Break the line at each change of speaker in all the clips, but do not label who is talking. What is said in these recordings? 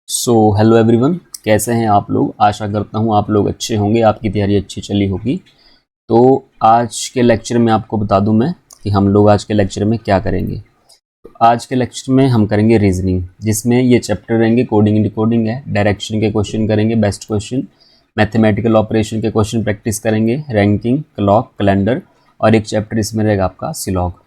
Hello everyone, कैसे हैं आप लोग। आशा करता हूं आप लोग अच्छे होंगे, आपकी तैयारी अच्छी चली होगी। तो आज के लेक्चर में आपको बता दूं मैं कि हम लोग आज के लेक्चर में क्या करेंगे। तो आज के लेक्चर में हम करेंगे रीजनिंग, जिसमें ये चैप्टर रहेंगे कोडिंग डिकोडिंग है, डायरेक्शन के क्वेश्चन करेंगे, बेस्ट क्वेश्चन, मैथमेटिकल ऑपरेशन के क्वेश्चन प्रैक्टिस करेंगे, रैंकिंग, क्लॉक, कैलेंडर, और एक चैप्टर इसमें रहेगा आपका सिलॉग।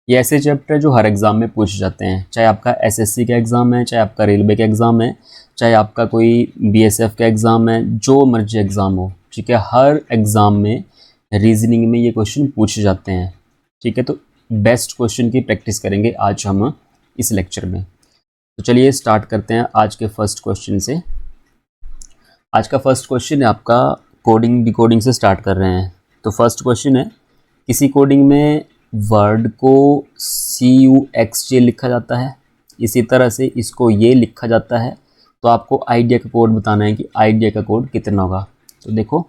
ये ऐसे चैप्टर है जो हर एग्ज़ाम में पूछे जाते हैं, चाहे आपका एसएससी का एग्ज़ाम है, चाहे आपका रेलवे का एग्ज़ाम है, चाहे आपका कोई बीएसएफ का एग्ज़ाम है, जो मर्जी एग्ज़ाम हो, ठीक है। हर एग्ज़ाम में रीजनिंग में ये क्वेश्चन पूछे जाते हैं, ठीक है। तो बेस्ट क्वेश्चन की प्रैक्टिस करेंगे आज हम इस लेक्चर में। तो चलिए स्टार्ट करते हैं आज के फर्स्ट क्वेश्चन से। आज का फर्स्ट क्वेश्चन है आपका कोडिंग डिकोडिंग से स्टार्ट कर रहे हैं। तो फर्स्ट क्वेश्चन है, किसी कोडिंग में वर्ड को CUXJ लिखा जाता है, इसी तरह से इसको ये लिखा जाता है। तो आपको आइडिया का कोड बताना है कि आइडिया का कोड कितना होगा। तो देखो,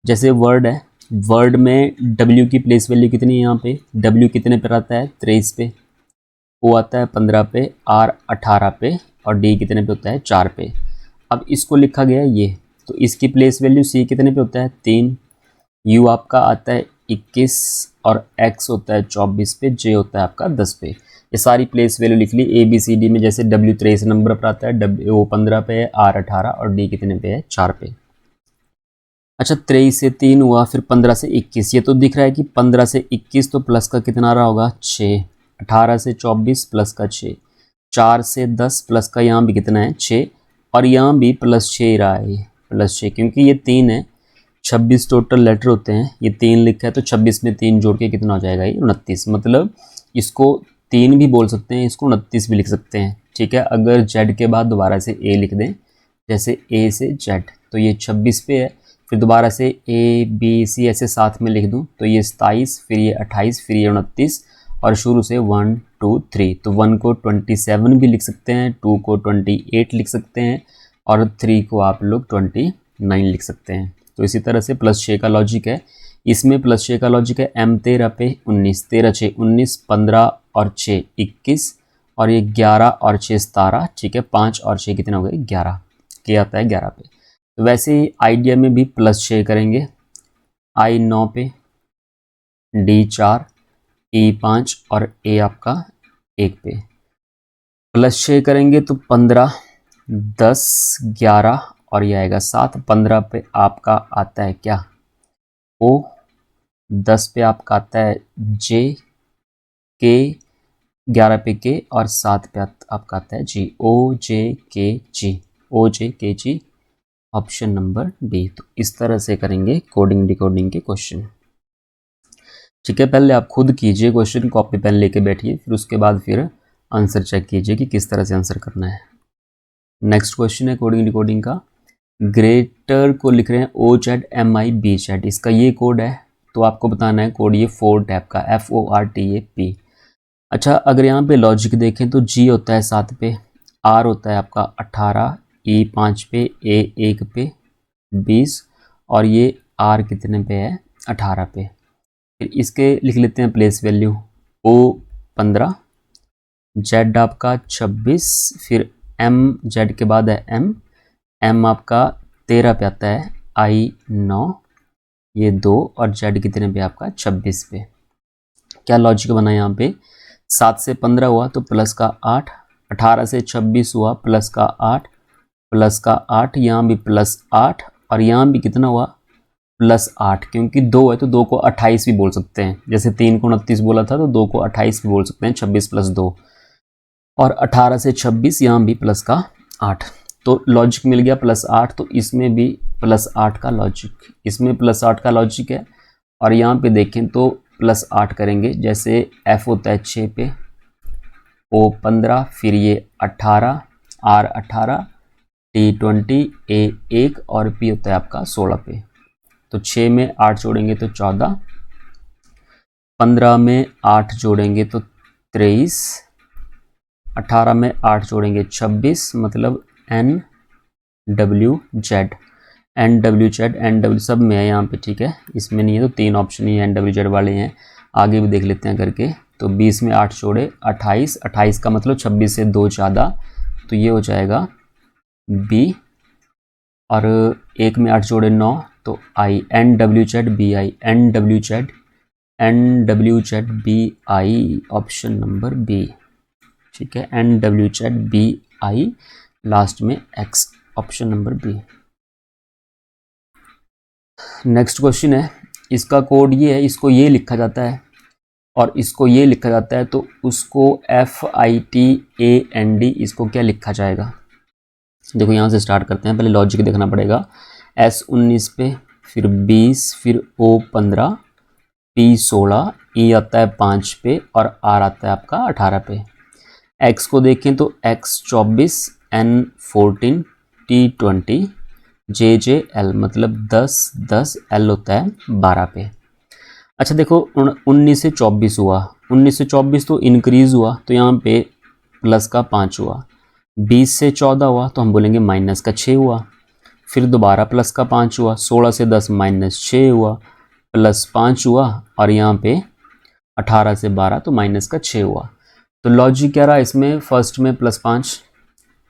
जैसे वर्ड है, वर्ड में W की प्लेस वैल्यू कितनी है, यहाँ पे W कितने पर आता है, 23 पे, O आता है 15 पे, R 18 पे, और D कितने पे होता है, 4 पे। अब इसको लिखा गया है ये, तो इसकी प्लेस वैल्यू C कितने पे होता है, 3, U आपका आता है 21, और X होता है 24 पे, J होता है आपका 10 पे। ये सारी प्लेस वैल्यू लिख ली ABCD में। जैसे W 23 नंबर पर आता है, O 15 पे है, R 18, और D कितने पे है, 4 पे। अच्छा, 23 से 3 हुआ, फिर 15 से 21। ये तो दिख रहा है कि 15 से 21 तो प्लस का कितना आ रहा होगा, 6, 18 से 24 प्लस का 6, 4 से 10 प्लस का यहाँ भी कितना है, 6, और यहाँ भी प्लस 6 रहा है, ये प्लस 6, क्योंकि ये 3 है। 26 टोटल लेटर होते हैं, ये 3 लिखा है, तो 26 में 3 जोड़ के कितना हो जाएगा, ये 29। मतलब इसको 3 भी बोल सकते हैं, इसको 29 भी लिख सकते हैं, ठीक है। अगर Z के बाद दोबारा से A लिख दें, जैसे A से Z, तो ये 26 पे है। फिर दोबारा से ABC ऐसे साथ में लिख दूं, तो ये 27, फिर ये 28, फिर ये 29, और शुरू से 1 2 3। तो 1 को 27 भी लिख सकते हैं, 2 को 28 लिख सकते हैं, और 3 को आप लोग 29 लिख सकते हैं। तो इसी तरह से +6 का लॉजिक है, इसमें +6 का लॉजिक है। M 13 पे 19, 13 6 19, 15 और 6 21, और ये 11 और 6 17, ठीक है। 5 और 6 कितने हो गए, 11, के आता है 11 पे। तो वैसे ही आइडिया में भी +6 करेंगे। I 9 पे, D 4, E 5, और A आपका 1 पे। +6 करेंगे तो 15, 10, 11, और ये आएगा 7। 15 पे आपका आता है क्या, O, 10 पे आपका आता है J, K, 11 पे K, और 7 पे आपका आता है G, OJKG, OJKG, option number D. तो इस तरह से करेंगे कोडिंग डिकोडिंग के क्वेश्चन, ठीक है। पहले आप खुद कीजिए क्वेश्चन, कॉपी पेन लेके बैठिए, फिर उसके बाद फिर आंसर चेक कीजिए कि किस तरह से आंसर करना है। नेक्स्ट क्वेश्चन है कोडिंग डिकोडिंग का। ग्रेटर को लिख रहे हैं OZMIB, इसका ये कोड है, तो आपको बताना है कोड ये 4 टैप का, FORTAP। अच्छा, अगर यहाँ पे लॉजिक देखें तो G होता है 7 पे, R होता है आपका 18, E 5 पे, A 1 पे 20, और ये R कितने पे है, 18 पे। फिर इसके लिख लेते हैं प्लेस वैल्यू, O 15, Z आपका 26, फिर M, Z के बाद है M आपका 13 पे आता है, I 9, ये 2, और Z कितने पे आपका 26 पे। क्या लॉजिक बना यहाँ पे, 7 से 15 हुआ तो प्लस का 8, 18 से 26 हुआ प्लस का 8, प्लस का 8, यहाँ भी प्लस 8, और यहाँ भी कितना हुआ, +8, क्योंकि 2 है तो 2 को 28 भी बोल सकते हैं। जैसे 3 को 29 बोला था, तो 2 को 28 भी बोल सकते हैं, 26 + 2, और 18 से 26 यहाँ भी प्लस का 8। तो लॉजिक मिल गया +8, तो इसमें भी +8 का लॉजिक, इसमें +8 का लॉजिक है। और यहाँ पे देखें तो +8 करेंगे, जैसे F होता है 6 पे, O 15, फिर ये 18, R 18, T 20, A 1, और P होता है आपका 16 पे। तो 6 में 8 जोड़ेंगे तो 14, 15 में 8 जोड़ेंगे तो 23, 18 में 8 जोड़ेंगे 26, मतलब NWZ, NWZ सब में है यहाँ पे, ठीक है। इसमें नहीं है तो 3 ऑप्शन ही NWZ वाले हैं, आगे भी देख लेते हैं करके। तो 20 में 8 जोड़े 28, 28 का मतलब 26 से 2 ज़्यादा, तो ये हो जाएगा बी, और एक में 8 जोड़े 9, तो I, N W Z B I, N W Z, N W Z B I, option number B. ठीक है, N W Z B I, last में X, option number B. Next question है, इसका कोड ये है, इसको ये लिखा जाता है और इसको ये लिखा जाता है, तो उसको FITAND इसको क्या लिखा जाएगा। देखो यहाँ से स्टार्ट करते हैं, पहले लॉजिक देखना पड़ेगा। S19 पे, फिर 20, फिर O15, P16, E आता है 5 पे और R आता है आपका 18 पे। X को देखें तो X24, N14, T20, JJL मतलब 10, 10, L होता है 12 पे। अच्छा देखो 19 से 24 हुआ, 19 से 24 तो इंक्रीज़ हुआ, तो यहाँ पे प्लस का 5 हुआ। 20 से 14 हुआ तो हम बोलेंगे माइनस का 6 हुआ। फिर दोबारा प्लस का 5 हुआ। 16 से 10 माइनस 6 हुआ, प्लस 5 हुआ, और यहाँ पे 18 से 12 तो माइनस का 6 हुआ। तो लॉजिक क्या रहा इसमें, फर्स्ट में +5,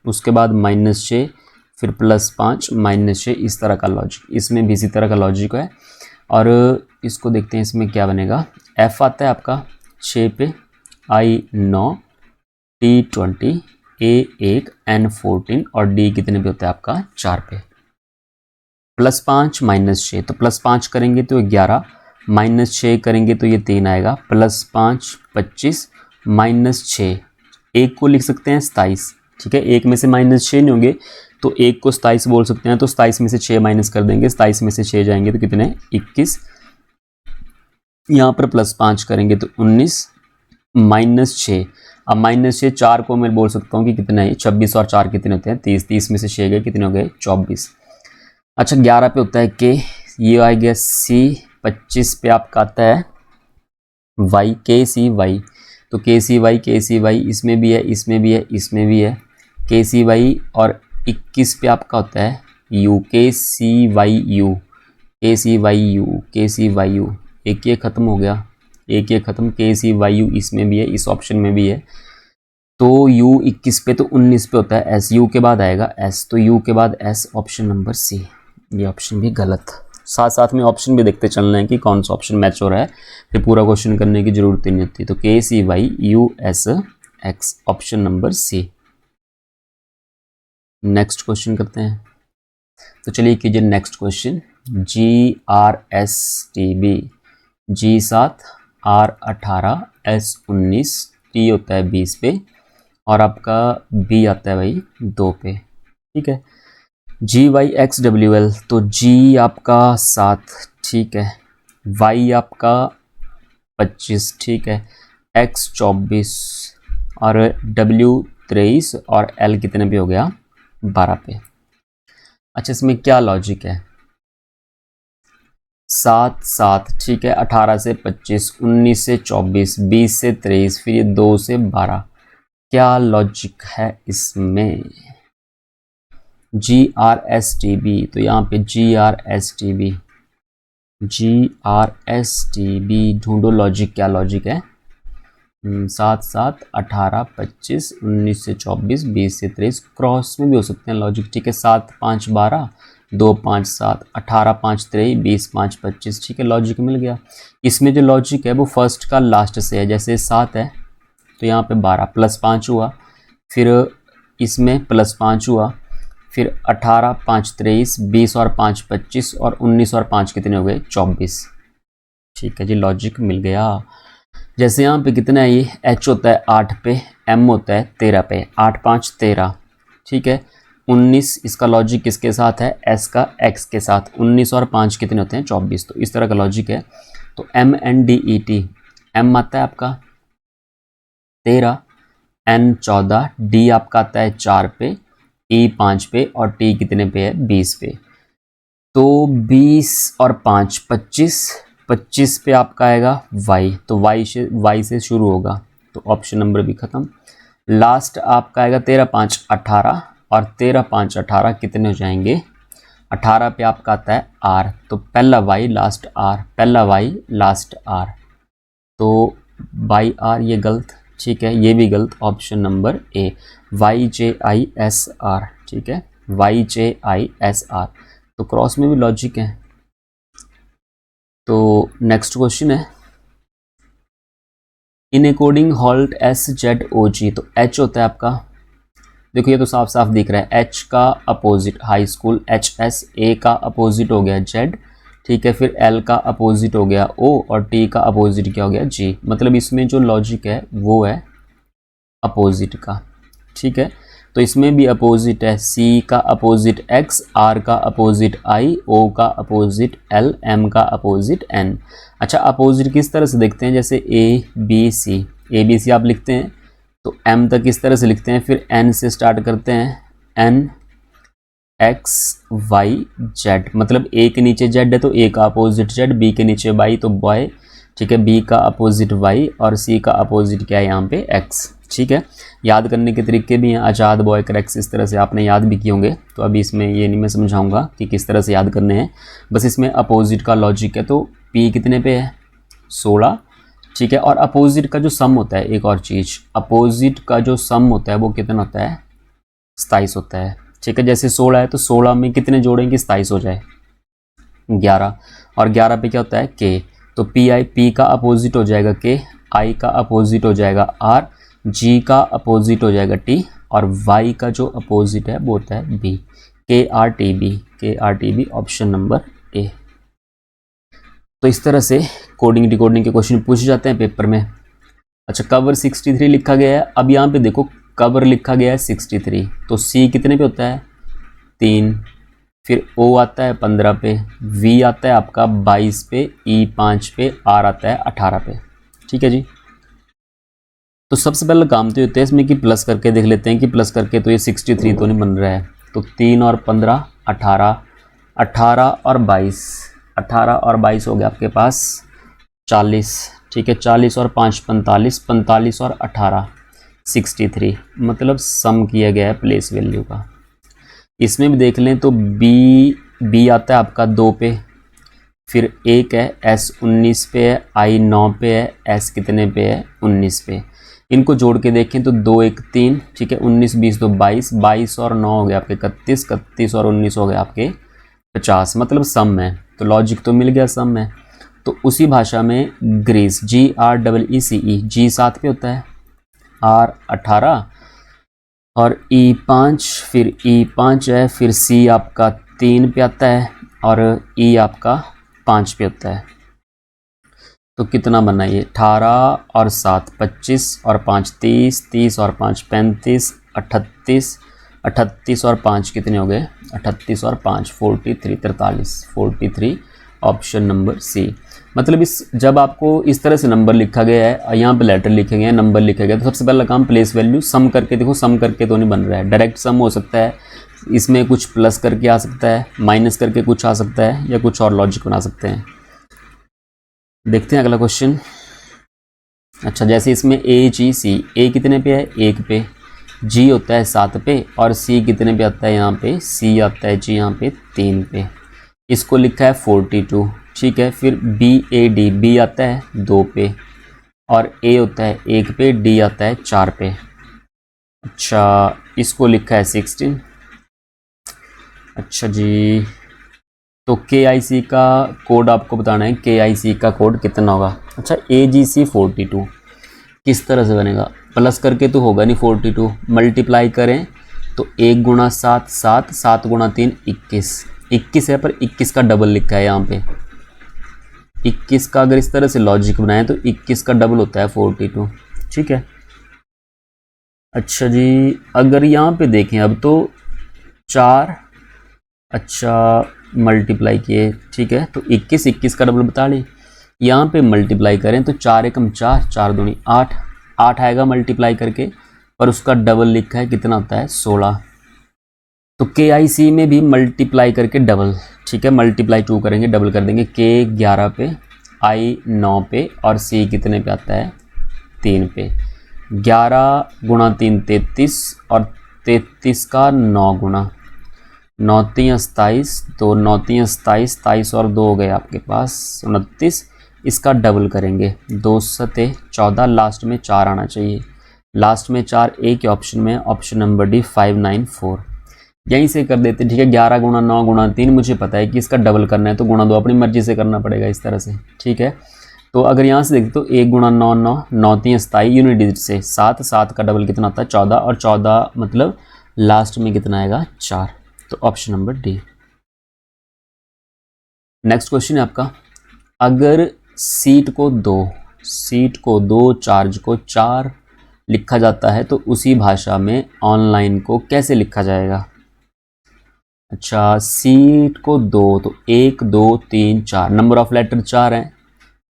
उसके बाद -6, फिर +5 -6, इस तरह का लॉजिक। इसमें भी इसी तरह का लॉजिक है। और इसको देखते हैं इसमें क्या बनेगा। F आता है आपका 6 पे, I 9, T 20, A 1, N 14 और D कितने पे होता है आपका 4 पे। +5 -6, तो +5 करेंगे तो 11, -6 करेंगे तो ये 3 आएगा, +5 25, -6, एक को लिख सकते हैं 27। ठीक है, एक में से -6 नहीं होंगे तो एक को 27 बोल सकते हैं, तो 27 में से 6 माइनस कर देंगे, 27 में से 6 जाएंगे तो कितने 21, यहाँ पर +5 करेंगे तो 19, -6, अब -6 4 को मैं बोल सकता हूँ कि कितना है 26, और 4 कितने होते हैं 30, 30 में से 6 गए कितने हो गए 24। अच्छा 11 पे होता है के, ये आ गया सी, 25 पे आपका आता है वाई, KCY, तो KCY इसमें भी है, इसमें भी है, इसमें भी है KCY, और 21 पे आपका होता है U, KCYU, एक ये ख़त्म हो गया, एक ये ख़त्म, KCYU इसमें भी है, इस ऑप्शन में भी है। तो U 21 पे, तो 19 पे होता है S, U के बाद आएगा S, तो U के बाद S, ऑप्शन नंबर C। ये ऑप्शन भी गलत। साथ साथ में ऑप्शन भी देखते चलना है कि कौन सा ऑप्शन मैच हो रहा है, फिर पूरा क्वेश्चन करने की जरूरत ही नहीं होती। तो KCYUSX, option number C। Next question करते हैं, तो चलिए कीजिए next question. GRSTB, G7, R18, S19, T होता है 20 पे, और आपका B आता है भाई 2 पे। ठीक है, GYXWL, तो G आपका 7, ठीक है, Y आपका 25, ठीक है, X 24 और W 23 और L कितने पे हो गया 12 पे। अच्छा इसमें क्या लॉजिक है, 7 7, ठीक है, 18 से 25, 19 से 24, 20 से 23, फिर ये 2 से 12, क्या लॉजिक है इसमें। GRSTB, तो यहाँ पे GRSTB ढूंढो लॉजिक, क्या लॉजिक है। 7 7, 18, 25, 19 से 24, 20 से 23, क्रॉस में भी हो सकते हैं लॉजिक। ठीक है, 7 5 12, 2 5 7, 18 5 23, 20 5 25, ठीक है, लॉजिक मिल गया। इसमें जो लॉजिक है वो फर्स्ट का लास्ट से है, जैसे 7 है तो यहाँ पे 12 +5 हुआ, फिर इसमें +5 हुआ, फिर 18 5 23, 20 और 5 25, और 19 और 5 कितने हो गए 24। ठीक है जी, लॉजिक मिल गया। जैसे यहाँ पे कितना है, ये H होता है 8 पे, M होता है 13 पे, 8 5 13, ठीक है। 19 इसका लॉजिक किसके साथ है, S का X के साथ, 19 और 5 कितने होते हैं 24, तो इस तरह का लॉजिक है। तो MNDET, M आता है आपका 13, N 14, D आपका आता है 4 पे, E 5 पे, और T कितने पे है 20 पे। तो 20 और 5 25, 25 पे आपका आएगा Y, तो Y से शुरू होगा, तो ऑप्शन नंबर भी खत्म। लास्ट आपका आएगा 13 5 18, और 13 5 18 कितने हो जाएंगे 18 पे आपका आता है R, तो पहला Y लास्ट R, पहला Y लास्ट R, तो बाई R ये गलत, ठीक है, ये भी गलत, ऑप्शन नंबर A YJISR, ठीक है, YJISR, तो क्रॉस में भी लॉजिक है। तो नेक्स्ट क्वेश्चन है इन अकॉर्डिंग हॉल्ट SZOG, तो H होता है आपका, देखो ये तो साफ साफ दिख रहा है, H का opposite high school HS, A का अपोजिट हो गया Z, ठीक है, फिर L का अपोजिट हो गया O और T का अपोजिट क्या हो गया G, मतलब इसमें जो लॉजिक है वो है अपोजिट का, ठीक है। तो इसमें भी अपोजिट है, C का अपोजिट X, R का अपोजिट I, O का अपोजिट L, M का अपोजिट N। अच्छा अपोजिट किस तरह से देखते हैं, जैसे A B C आप लिखते हैं तो M तक किस तरह से लिखते हैं, फिर N से स्टार्ट करते हैं, N X Y Z, मतलब A के नीचे Z है तो A का अपोजिट Z, B के नीचे Y तो बॉय, ठीक है, B का अपोजिट Y और C का अपोजिट क्या है यहाँ पे X, ठीक है। याद करने के तरीके भी हैं, आजाद बॉय क्रैक्स, इस तरह से आपने याद भी किए होंगे, तो अभी इसमें ये नहीं मैं समझाऊंगा कि किस तरह से याद करने हैं, बस इसमें अपोजिट का लॉजिक है। तो P कितने पे है 16, ठीक है, और अपोजिट का जो सम होता है, एक और चीज़, अपोजिट का जो सम होता है वो कितना होता है 27 होता है, ठीक है। जैसे 16 है तो 16 में कितने जोड़ेंगे 27 हो जाए 11, और 11 पे क्या होता है K, तो P का अपोजिट हो जाएगा K, I का अपोजिट हो जाएगा R, G का अपोजिट हो जाएगा T, और Y का जो अपोजिट है वो होता है B, KRTB, option number A। तो इस तरह से कोडिंग डिकोडिंग के क्वेश्चन पूछे जाते हैं पेपर में। अच्छा कवर 63 लिखा गया है, अब यहाँ पे देखो कवर लिखा गया है 63, तो C कितने पे होता है 3, फिर O आता है 15 पे, V आता है आपका 22 पे, E 5 पे, R आता है 18 पे, ठीक है जी। तो सबसे पहले काम तो होता है इसमें कि प्लस करके देख लेते हैं कि प्लस करके तो ये 63 तो नहीं बन रहा है, तो 3 और 15 18, 18 और 22, 18 और 22 हो गया आपके पास 40, ठीक है, 40 और 5 45, 45 और 18 63, मतलब सम किया गया है प्लेस वैल्यू का। इसमें भी देख लें तो बी आता है आपका 2 पे, फिर 1 है, S 19 पे है, I 9 पे है, S कितने पे है 19 पे। इनको जोड़ के देखें तो 2 1 3, ठीक है, 19 20 तो 22, 22 और 9 हो गया आपके 31, 31 और 19 हो गया आपके 50, मतलब सम है, तो लॉजिक तो मिल गया सम है। तो उसी भाषा में ग्रीस GREECE, G 7 पे होता है, R 18 और E 5, फिर E 5 है, फिर C आपका 3 पे आता है और E आपका 5 पे होता है। तो कितना बना ये 18 और 7 25 और 5 30, 30 और 5 35, 38, 38 और 5 कितने हो गए 38 और 5 43, 43 ऑप्शन नंबर सी। मतलब इस जब आपको इस तरह से नंबर लिखा गया है, यहाँ पे लेटर लिखे गए हैं, नंबर लिखा गया, तो सबसे पहला काम प्लेस वैल्यू सम करके देखो, सम करके तो नहीं बन रहा है, डायरेक्ट सम हो सकता है, इसमें कुछ प्लस करके आ सकता है, माइनस करके कुछ आ सकता है, या कुछ और लॉजिक बना सकते हैं। देखते हैं अगला क्वेश्चन। अच्छा जैसे इसमें AGC, A कितने पे है 1 पे, G होता है 7 पे और C कितने पे आता है यहाँ पे, C आता है जी यहाँ पे 3 पे, इसको लिखा है 42, ठीक है। फिर BAD, B आता है 2 पे और A होता है 1 पे, D आता है 4 पे। अच्छा इसको लिखा है 16। अच्छा जी, तो KIC का कोड आपको बताना है, KIC का कोड कितना होगा। अच्छा AGC 42 किस तरह से बनेगा, प्लस करके तो होगा नहीं, 42 मल्टीप्लाई करें तो 1 गुणा 7 7, 7 गुणा 3 21, 21 है पर 21 का डबल लिखा है यहाँ पे, 21 का अगर इस तरह से लॉजिक बनाए तो 21 का डबल होता है 42, ठीक है। अच्छा जी अगर यहाँ पे देखें अब तो 4, अच्छा मल्टीप्लाई किए, ठीक है, तो 21 21 का डबल बता लें, यहाँ पे मल्टीप्लाई करें तो 4 एकम 4, 4 दूनी 8, 8 आएगा मल्टीप्लाई करके, पर उसका डबल लिखा है कितना होता है 16। तो KIC में भी मल्टीप्लाई करके डबल, ठीक है, मल्टीप्लाई 2 करेंगे डबल कर देंगे, K 11 पे, I 9 पे और C कितने पे आता है 3 पे। 11 गुणा 3 33 और 33 का 9 गुणा 9 3 27, तो 9 3 27, 27 और 2 हो गए आपके पास 29, इसका डबल करेंगे 2 7 14, लास्ट में 4 आना चाहिए, लास्ट में 4 एक ही ऑप्शन में, ऑप्शन नंबर डी 594। यहीं से कर देते, ठीक है। 11 गुणा 9 गुणा 3, मुझे पता है कि इसका डबल करना है तो गुणा 2 अपनी मर्जी से करना पड़ेगा इस तरह से, ठीक है। तो अगर यहाँ से देखते तो 1 गुणा 9 9, 9 3 27, यूनिट डिजिट से 7, 7 का डबल कितना होता है 14, और 14 मतलब लास्ट में कितना आएगा 4, तो option number D. Next question है आपका, अगर सीट को 2 चार्ज को 4 लिखा जाता है तो उसी भाषा में ऑनलाइन को कैसे लिखा जाएगा। अच्छा, सीट को 2 तो 1 2 3 4, नंबर ऑफ लेटर 4 है,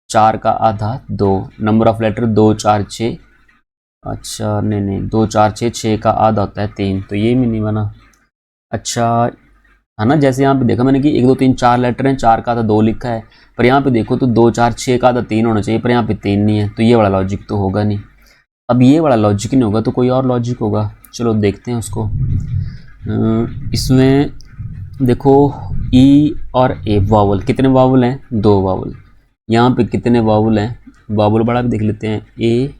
4 का आधा 2, नंबर ऑफ लेटर 2 4 6, अच्छा नहीं 2 4 6, 6 का आधा होता है 3, तो ये भी नहीं बना। अच्छा है ना, जैसे यहाँ पे देखा मैंने कि 1 2 3 4 लेटर हैं, 4 का आधा 2 लिखा है, पर यहाँ पे देखो तो 2 4 6 का आधा 3 होना चाहिए, पर यहाँ पे 3 नहीं है, तो ये वाला लॉजिक तो होगा नहीं। अब ये वाला लॉजिक नहीं होगा तो कोई और लॉजिक होगा, चलो देखते हैं उसको। इसमें देखो ई और ए वावल, कितने वावल हैं 2 वावल, यहाँ पे कितने वावल हैं, वावल बड़ा भी देख लेते हैं, ए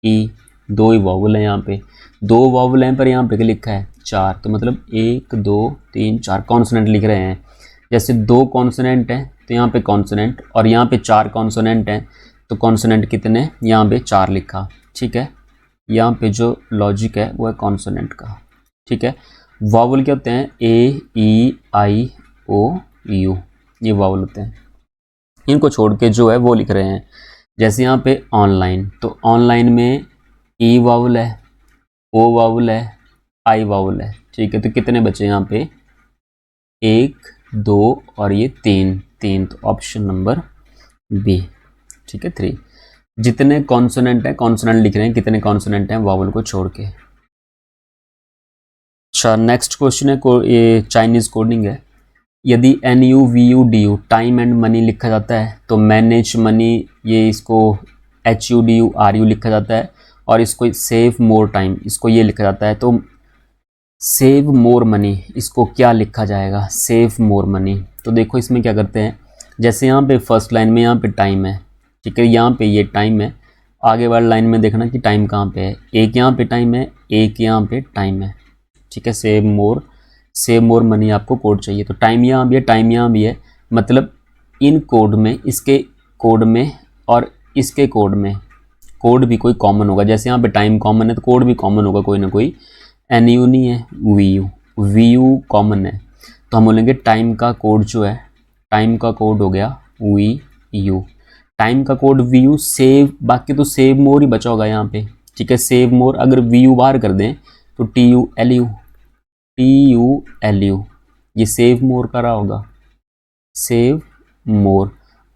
ई 2 ही वावल हैं, यहाँ पे 2 वावल हैं, पर यहाँ पे क्या लिखा है 4, तो मतलब 1 2 3 4 कॉन्सोनेंट लिख रहे हैं। जैसे 2 कॉन्सोनेंट हैं तो यहाँ पे कॉन्सोनेंट, और यहाँ पे 4 कॉन्सोनेंट हैं तो कॉन्सोनेंट कितने, यहाँ पे 4 लिखा, ठीक है। यहाँ पे जो लॉजिक है वो है कॉन्सोनेंट का, ठीक है। वावल क्या होते हैं, ए ई आई ओ यू, ये वावल होते हैं, इनको छोड़ के जो है वो लिख रहे हैं। जैसे यहाँ पे ऑनलाइन, तो ऑनलाइन में ई वावल है, ओ वावल है, आई वावल है, ठीक है। तो कितने बचे यहाँ पे 1 2 और ये 3, तो ऑप्शन नंबर बी, ठीक है 3। जितने कॉन्सोनेंट हैं कॉन्सोनेंट लिख रहे हैं, कितने कॉन्सोनेंट हैं वावल को छोड़ के। अच्छा, नेक्स्ट क्वेश्चन है ये चाइनीज कोडिंग है। यदि NUVU DU time and money लिखा जाता है तो मैनेज मनी, ये इसको HUDU लिखा जाता है, और इसको सेव मोर टाइम इसको ये लिखा जाता है, तो सेव मोर मनी इसको क्या लिखा जाएगा, सेव मोर मनी। तो देखो इसमें क्या करते हैं, जैसे यहाँ पे फर्स्ट लाइन में यहाँ पे टाइम है, ठीक है, यहाँ पे ये टाइम है, आगे वाली लाइन में देखना कि टाइम कहाँ पे है, एक यहाँ पे टाइम है, एक यहाँ पे टाइम है, ठीक है। सेव मोर मनी आपको कोड चाहिए, तो टाइम यहाँ भी है, टाइम यहाँ भी है, मतलब इन कोड में, इसके कोड में और इसके कोड में कोड भी कोई कॉमन होगा। जैसे यहाँ पे टाइम कॉमन है तो कोड भी कॉमन होगा कोई ना कोई, NU नहीं है, VU कॉमन है, तो हम बोलेंगे टाइम का कोड जो है, टाइम का कोड हो गया VU, टाइम का कोड VU, सेव, बाकी तो सेव मोर ही बचा होगा यहाँ पे, ठीक है। सेव मोर अगर VU बाहर कर दें तो TULU, ये सेव मोर का रहा होगा, सेव मोर।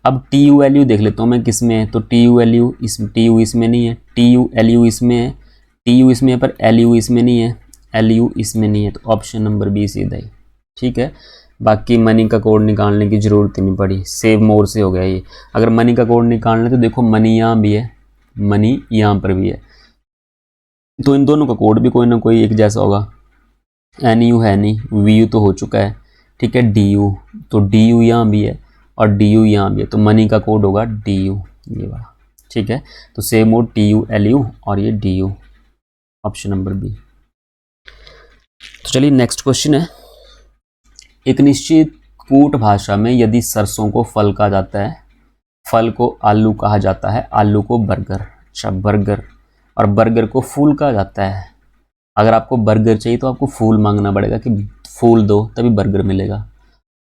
अब TULU देख लेता हूँ मैं किस में है, तो TU इसमें नहीं है, TULU इसमें है, TU इसमें है पर LU इसमें नहीं है, LU इसमें नहीं है, तो ऑप्शन नंबर बी सीधा ही, ठीक है। बाकी मनी का कोड निकालने की ज़रूरत ही नहीं पड़ी, सेव मोर से हो गया ये। अगर मनी का कोड निकालना है तो देखो मनी यहाँ भी है, मनी यहाँ पर भी है, तो इन दोनों का कोड भी कोई ना कोई एक जैसा होगा। NU है नहीं, VU तो हो चुका है, ठीक है। DU, तो DU यहाँ भी है और DU यहाँ भी है, तो मनी का कोड होगा DU, ये वाला, ठीक है। तो सेव मोड TULU और ये DU, ऑप्शन नंबर बी। तो चलिए नेक्स्ट क्वेश्चन है, एक निश्चित कूट भाषा में यदि सरसों को फल कहा जाता है, फल को आलू कहा जाता है, आलू को बर्गर, अच्छा बर्गर, और बर्गर को फूल कहा जाता है। अगर आपको बर्गर चाहिए तो आपको फूल मांगना पड़ेगा कि फूल दो, तभी बर्गर मिलेगा।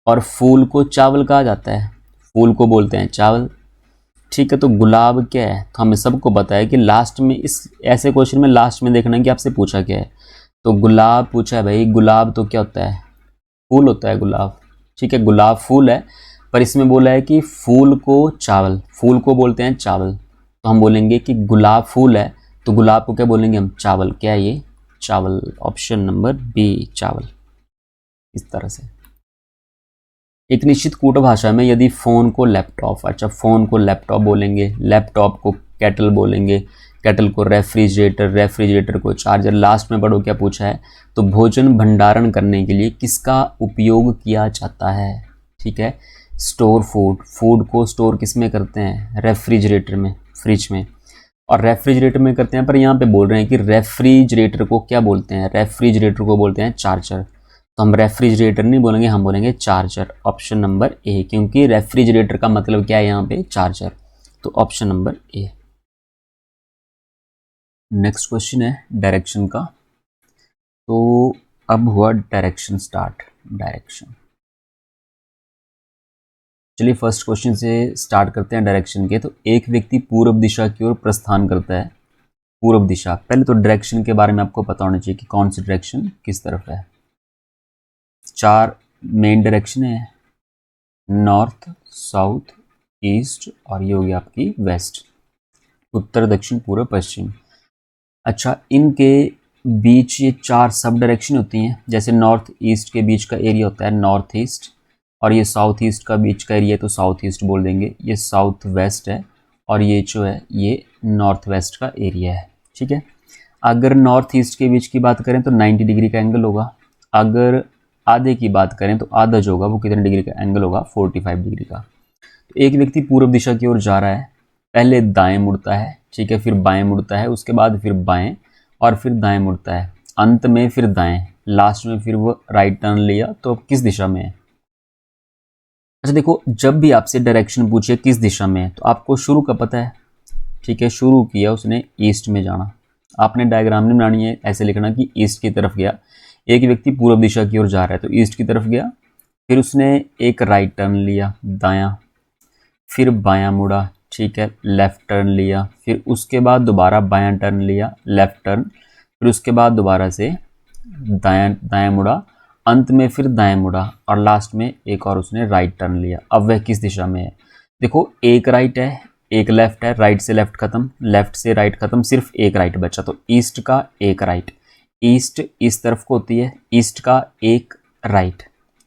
और फूल को चावल कहा जाता है, फूल को बोलते हैं चावल, ठीक है। तो गुलाब क्या है, तो हमें सबको पता है कि लास्ट में, इस ऐसे क्वेश्चन में लास्ट में देखना है कि आपसे पूछा क्या है। तो गुलाब पूछा है भाई, गुलाब तो क्या होता है, फूल होता है गुलाब, ठीक है। गुलाब फूल है, पर इसमें बोला है कि फूल को चावल, फूल को बोलते हैं चावल, तो हम बोलेंगे कि गुलाब फूल है तो गुलाब को क्या बोलेंगे हम, चावल। क्या है ये, चावल, ऑप्शन नंबर बी चावल। इस तरह से एक निश्चित कूट भाषा में यदि फ़ोन को लैपटॉप, अच्छा फ़ोन को लैपटॉप बोलेंगे, लैपटॉप को कैटल बोलेंगे, कैटल को रेफ्रिजरेटर, रेफ्रिजरेटर को चार्जर, लास्ट में पढ़ो क्या पूछा है, तो भोजन भंडारण करने के लिए किसका उपयोग किया जाता है, ठीक है। स्टोर फूड, फूड को स्टोर किस में करते हैं, रेफ्रिजरेटर में, फ्रिज में, और रेफ्रिजरेटर में करते हैं, पर यहाँ पे बोल रहे हैं कि रेफ्रिजरेटर को क्या बोलते हैं, रेफ्रिजरेटर को बोलते हैं चार्जर। तो हम रेफ्रिजरेटर नहीं बोलेंगे, हम बोलेंगे चार्जर। ऑप्शन नंबर ए, क्योंकि रेफ्रिजरेटर का मतलब क्या है यहाँ पे, चार्जर। तो option number A. Next question है डायरेक्शन का। तो अब हुआ डायरेक्शन स्टार्ट, डायरेक्शन। चलिए फर्स्ट क्वेश्चन से स्टार्ट करते हैं डायरेक्शन के। तो एक व्यक्ति पूर्व दिशा की ओर प्रस्थान करता है। पूर्व दिशा, पहले तो डायरेक्शन के बारे में आपको पता होना चाहिए कि कौन सी डायरेक्शन किस तरफ है। 4 मेन डायरेक्शन है, नॉर्थ, साउथ, ईस्ट और ये होगी आपकी वेस्ट, उत्तर, दक्षिण, पूर्व, पश्चिम। अच्छा, इनके बीच ये 4 सब डायरेक्शन होती हैं। जैसे नॉर्थ ईस्ट के बीच का एरिया होता है नॉर्थ ईस्ट, और ये साउथ ईस्ट का बीच का एरिया तो साउथ ईस्ट बोल देंगे। ये साउथ वेस्ट है, और ये जो है ये नॉर्थ वेस्ट का एरिया है। ठीक है, अगर नॉर्थ ईस्ट के बीच की बात करें तो 90 डिग्री का एंगल होगा। अगर आधे की बात करें तो आधा जो होगा वो कितने डिग्री का एंगल होगा, 45 डिग्री का। तो एक व्यक्ति पूर्व दिशा की ओर जा रहा है, पहले दाएं मुड़ता है, ठीक है, फिर बाएं मुड़ता है, उसके बाद फिर बाएं और फिर दाएं मुड़ता है, अंत में फिर दाएं, लास्ट में फिर वो राइट टर्न लिया। तो अब किस दिशा में है? अच्छा देखो, जब भी आपसे डायरेक्शन पूछे किस दिशा में है तो आपको शुरू का पता है। ठीक है, शुरू किया उसने ईस्ट में जाना। आपने डायग्राम नहीं बनानी है, ऐसे लिखना कि ईस्ट की तरफ गया। एक व्यक्ति पूर्व दिशा की ओर जा रहा है तो ईस्ट की तरफ गया, फिर उसने एक राइट टर्न लिया दायां, फिर बायां मुड़ा, ठीक है, लेफ्ट टर्न लिया, फिर उसके बाद दोबारा बायां टर्न लिया, लेफ्ट टर्न, फिर उसके बाद दोबारा से दायां दायां मुड़ा, अंत में फिर दाएं मुड़ा और लास्ट में एक और उसने राइट टर्न लिया। अब वह किस दिशा में है? देखो, एक राइट है, एक लेफ्ट है, राइट से लेफ्ट खत्म, लेफ्ट से राइट खत्म, सिर्फ एक राइट बचा। तो ईस्ट का एक राइट, ईस्ट इस तरफ को होती है, ईस्ट का एक राइट,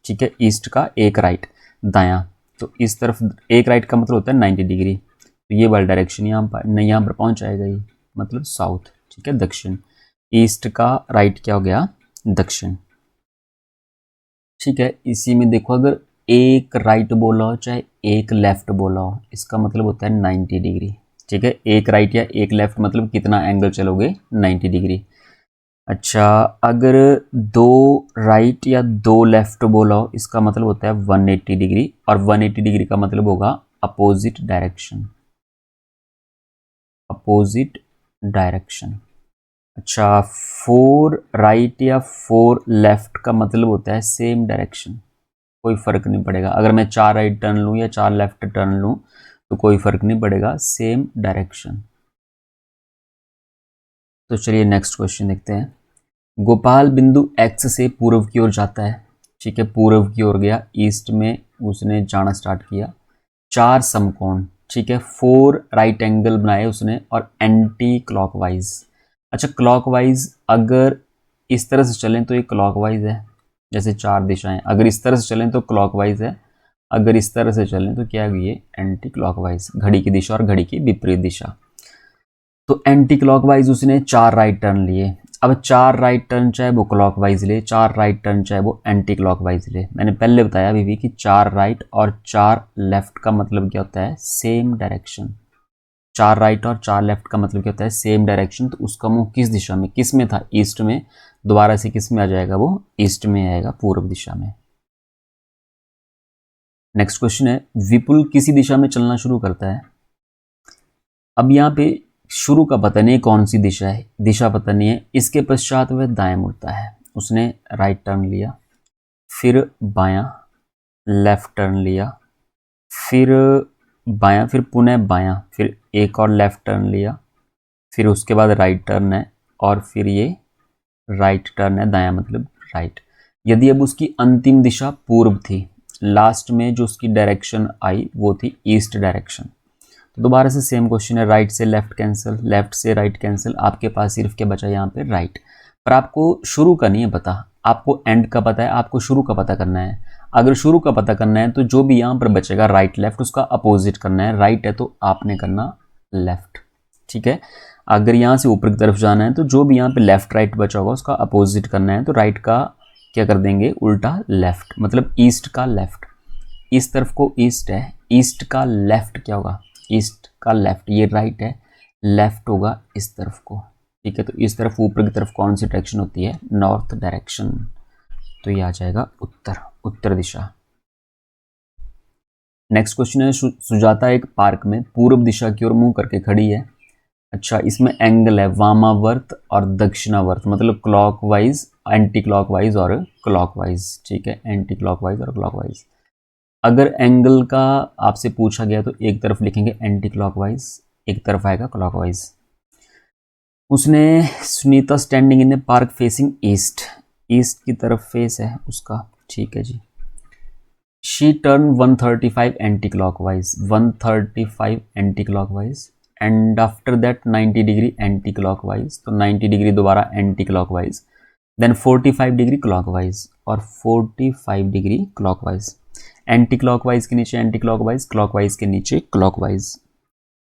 ठीक है, ईस्ट का एक राइट दायां। तो इस तरफ एक राइट का मतलब होता है 90 डिग्री। तो ये वाला डायरेक्शन यहाँ पर पहुंच जाएगा, ये मतलब साउथ, ठीक है, दक्षिण। ईस्ट का राइट क्या हो गया, दक्षिण। ठीक है, इसी में देखो, अगर एक राइट बोला हो चाहे एक लेफ्ट बोला हो, इसका मतलब होता है 90 डिग्री। ठीक है, एक राइट या एक लेफ्ट मतलब कितना एंगल चलोगे, 90 डिग्री। अच्छा, अगर 2 राइट या 2 लेफ्ट बोला हो, इसका मतलब होता है 180 डिग्री, और 180 डिग्री का मतलब होगा अपोजिट डायरेक्शन, अपोजिट डायरेक्शन। अच्छा, 4 राइट या 4 लेफ्ट का मतलब होता है सेम डायरेक्शन, कोई फ़र्क नहीं पड़ेगा। अगर मैं 4 राइट टर्न लूँ या 4 लेफ्ट टर्न लूँ तो कोई फ़र्क नहीं पड़ेगा, सेम डायरेक्शन। तो चलिए नेक्स्ट क्वेश्चन देखते हैं। गोपाल बिंदु एक्स से पूर्व की ओर जाता है। ठीक है, पूर्व की ओर गया, ईस्ट में उसने जाना स्टार्ट किया। 4 समकोण, ठीक है, 4 राइट एंगल बनाए उसने और एंटी क्लॉकवाइज। अच्छा, क्लॉकवाइज अगर इस तरह से चलें तो ये क्लॉकवाइज है, जैसे 4 दिशाएं। अगर इस तरह से चलें तो क्लॉकवाइज है, अगर इस तरह से चलें तो क्या है, ये एंटी क्लॉकवाइज, घड़ी की दिशा और घड़ी की विपरीत दिशा। तो एंटी क्लॉकवाइज उसने 4 राइट टर्न लिए। अब 4 राइट टर्न चाहे वो क्लॉकवाइज ले, 4 राइट टर्न चाहे वो एंटी क्लॉकवाइज ले, मैंने पहले बताया अभी भी कि 4 राइट और 4 लेफ्ट का मतलब क्या होता है, सेम डायरेक्शन। 4 राइट और 4 लेफ्ट का मतलब क्या होता है, सेम डायरेक्शन। तो उसका मुंह किस दिशा में, किस में था, ईस्ट में, दोबारा से किस में आ जाएगा, वो ईस्ट में आएगा, पूर्व दिशा में। नेक्स्ट क्वेश्चन है, विपुल किसी दिशा में चलना शुरू करता है। अब यहाँ पे शुरू का पता नहीं कौन सी दिशा है, दिशा पता नहीं है। इसके पश्चात वह दाएं मुड़ता है, उसने राइट टर्न लिया, फिर बायां, लेफ्ट टर्न लिया, फिर बायां, फिर पुनः बायां, फिर एक और लेफ्ट टर्न लिया, फिर उसके बाद राइट टर्न है, और फिर ये राइट टर्न है, दायां मतलब राइट। यदि अब उसकी अंतिम दिशा पूर्व थी, लास्ट में जो उसकी डायरेक्शन आई वो थी ईस्ट डायरेक्शन। तो दोबारा से सेम क्वेश्चन है, राइट से लेफ्ट कैंसिल, लेफ्ट से राइट कैंसिल, आपके पास सिर्फ क्या बचा यहाँ पे, राइट। पर आपको शुरू का नहीं है पता, आपको एंड का पता है, आपको शुरू का पता करना है। अगर शुरू का पता करना है तो जो भी यहाँ पर बचेगा राइट लेफ्ट, उसका अपोजिट करना है। राइट है तो आपने करना लेफ्ट, ठीक है। अगर यहाँ से ऊपर की तरफ जाना है तो जो भी यहाँ पे लेफ्ट राइट बचा होगा उसका अपोजिट करना है। तो राइट का क्या कर देंगे, उल्टा लेफ्ट, मतलब ईस्ट का लेफ्ट। इस तरफ को ईस्ट है, ईस्ट का लेफ्ट क्या होगा, ईस्ट का लेफ्ट, ये राइट है, लेफ्ट होगा इस तरफ को, ठीक है। तो इस तरफ ऊपर की तरफ कौन सी डायरेक्शन होती है, नॉर्थ डायरेक्शन। तो ये आ जाएगा उत्तर, उत्तर दिशा। नेक्स्ट क्वेश्चन है, सुजाता एक पार्क में पूर्व दिशा की ओर मुंह करके खड़ी है। अच्छा, इसमें एंगल है वामावर्त और दक्षिणावर्त, मतलब क्लॉकवाइज, एंटी क्लॉकवाइज और क्लॉकवाइज। ठीक है, एंटी क्लॉकवाइज और क्लॉकवाइज। अगर एंगल का आपसे पूछा गया तो एक तरफ लिखेंगे एंटी क्लॉकवाइज, एक तरफ आएगा क्लॉकवाइज। उसने, Sunita standing in a park facing east, east की तरफ फेस है उसका। ठीक है जी। She turn 135 anticlockwise, 135 anticlockwise, and after that 90 degree anticlockwise, तो 90 डिग्री दोबारा anticlockwise, then 45 degree clockwise और 45 डिग्री क्लॉकवाइज। एंटी क्लॉकवाइज के नीचे एंटी क्लॉकवाइज, क्लॉकवाइज के नीचे क्लॉकवाइज।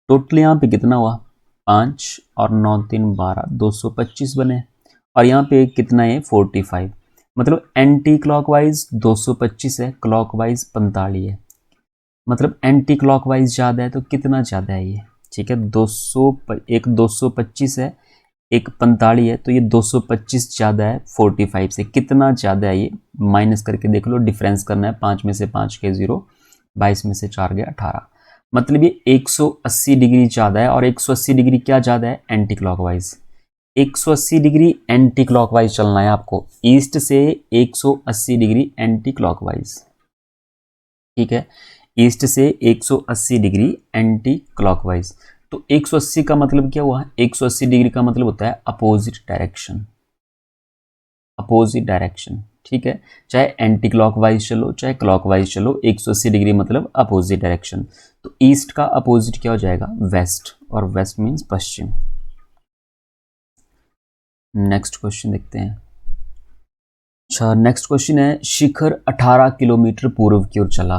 टोटल यहाँ पे कितना हुआ, 5 और 9 3 12, 225 बने। और यहाँ पे कितना है, 45, मतलब एंटी क्लॉकवाइज 225 है, क्लॉकवाइज 45 है, मतलब एंटी क्लॉकवाइज ज़्यादा है। तो कितना ज़्यादा है ये, ठीक है, 200, एक 225 है, एक 45 है, तो ये 225 ज़्यादा है 45 से। कितना ज़्यादा है ये माइनस करके देख लो, डिफरेंस करना है, 5 में से 5 के 0, 22 में से 4 गया 18, मतलब ये 180 डिग्री ज़्यादा है। और 180 डिग्री क्या ज़्यादा है, anti clockwise. 180 degree anti clockwise चलना है आपको, ईस्ट से 180 डिग्री एंटी क्लॉकवाइज। ठीक है, ईस्ट से 180 डिग्री एंटी क्लॉकवाइज। तो 180 का मतलब क्या हुआ, 180 डिग्री का मतलब होता है अपोजिट डायरेक्शन, अपोजिट डायरेक्शन। ठीक है, चाहे एंटी क्लॉकवाइज चलो चाहे क्लॉकवाइज चलो, 180 डिग्री मतलब अपोजिट डायरेक्शन। तो ईस्ट का अपोजिट क्या हो जाएगा, वेस्ट, और वेस्ट मीन्स पश्चिम। नेक्स्ट क्वेश्चन देखते हैं। अच्छा, नेक्स्ट क्वेश्चन है, शिखर 18 किलोमीटर पूर्व की ओर चला।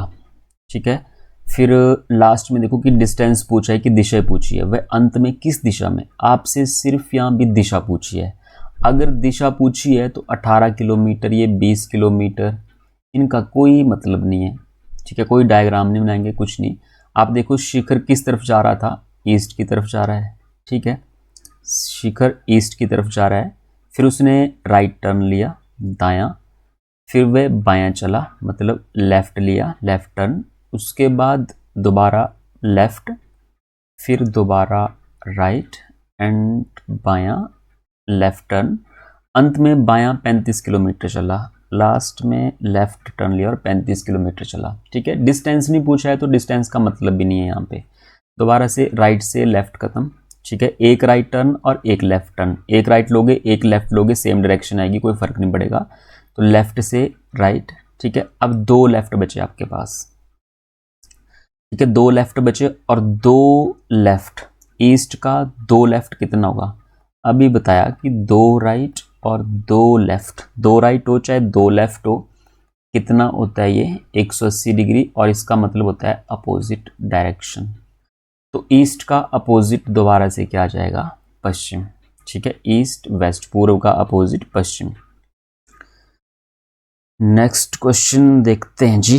ठीक है, फिर लास्ट में देखो कि डिस्टेंस पूछा है कि दिशा पूछी है, वह अंत में किस दिशा में, आपसे सिर्फ यहाँ भी दिशा पूछी है। अगर दिशा पूछी है तो 18 किलोमीटर, ये 20 किलोमीटर, इनका कोई मतलब नहीं है। ठीक है, कोई डायग्राम नहीं बनाएंगे, कुछ नहीं। आप देखो शिखर किस तरफ जा रहा था, ईस्ट की तरफ जा रहा है। ठीक है, शिखर ईस्ट की तरफ जा रहा है, फिर उसने राइट टर्न लिया दायां, फिर वह बायां चला, मतलब लेफ़्ट लिया, लेफ़्ट टर्न, उसके बाद दोबारा लेफ़्ट, फिर दोबारा राइट एंड बायां, लेफ़्ट टर्न, अंत में बायां 35 किलोमीटर चला, लास्ट में लेफ़्ट टर्न लिया और 35 किलोमीटर चला। ठीक है, डिस्टेंस नहीं पूछा है तो डिस्टेंस का मतलब भी नहीं है यहाँ पे। दोबारा से राइट से लेफ़्ट खत्म। ठीक है, एक राइट टर्न और एक लेफ़्ट टर्न, एक राइट लोगे एक लेफ़्ट लोगे, सेम डायरेक्शन आएगी, कोई फ़र्क नहीं पड़ेगा। तो लेफ़्ट से राइट। ठीक है, अब 2 लेफ़्ट बचे आपके पास। ठीक है, 2 लेफ़्ट बचे और 2 लेफ़्ट, ईस्ट का 2 लेफ़्ट कितना होगा, अभी बताया कि 2 राइट और 2 लेफ़्ट, 2 राइट हो चाहे 2 लेफ़्ट हो, कितना होता है ये 180 डिग्री, और इसका मतलब होता है अपोजिट डायरेक्शन। तो ईस्ट का अपोजिट दोबारा से क्या आ जाएगा, पश्चिम। ठीक है, ईस्ट वेस्ट, पूर्व का अपोजिट पश्चिम। नेक्स्ट क्वेश्चन देखते हैं जी।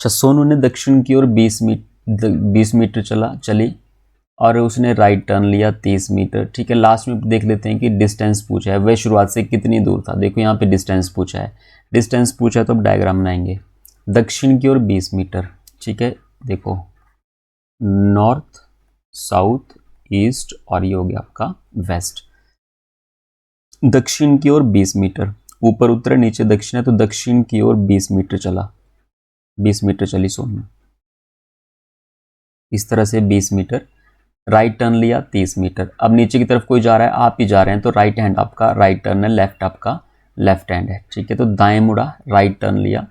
अच्छा, सोनू ने दक्षिण की ओर 20 मीटर चली और उसने राइट टर्न लिया 30 मीटर। ठीक है, लास्ट में देख लेते हैं कि डिस्टेंस पूछा है, वह शुरुआत से कितनी दूर था। देखो यहाँ पे डिस्टेंस पूछा है, डिस्टेंस पूछा है तो अब डायग्राम बनाएंगे। दक्षिण की ओर 20 मीटर। ठीक है, देखो नॉर्थ, साउथ, ईस्ट और ये हो गया आपका वेस्ट। दक्षिण की ओर 20 मीटर, ऊपर उत्तर नीचे दक्षिण है, तो दक्षिण की ओर 20 मीटर चला, 20 मीटर चली सोनू, इस तरह से 20 मीटर। राइट टर्न लिया 30 मीटर। अब नीचे की तरफ कोई जा रहा है, आप ही जा रहे हैं, तो राइट हैंड आपका राइट टर्न है, लेफ्ट आपका लेफ्ट हैंड है। ठीक है, तो दाएं मुड़ा, राइट टर्न लिया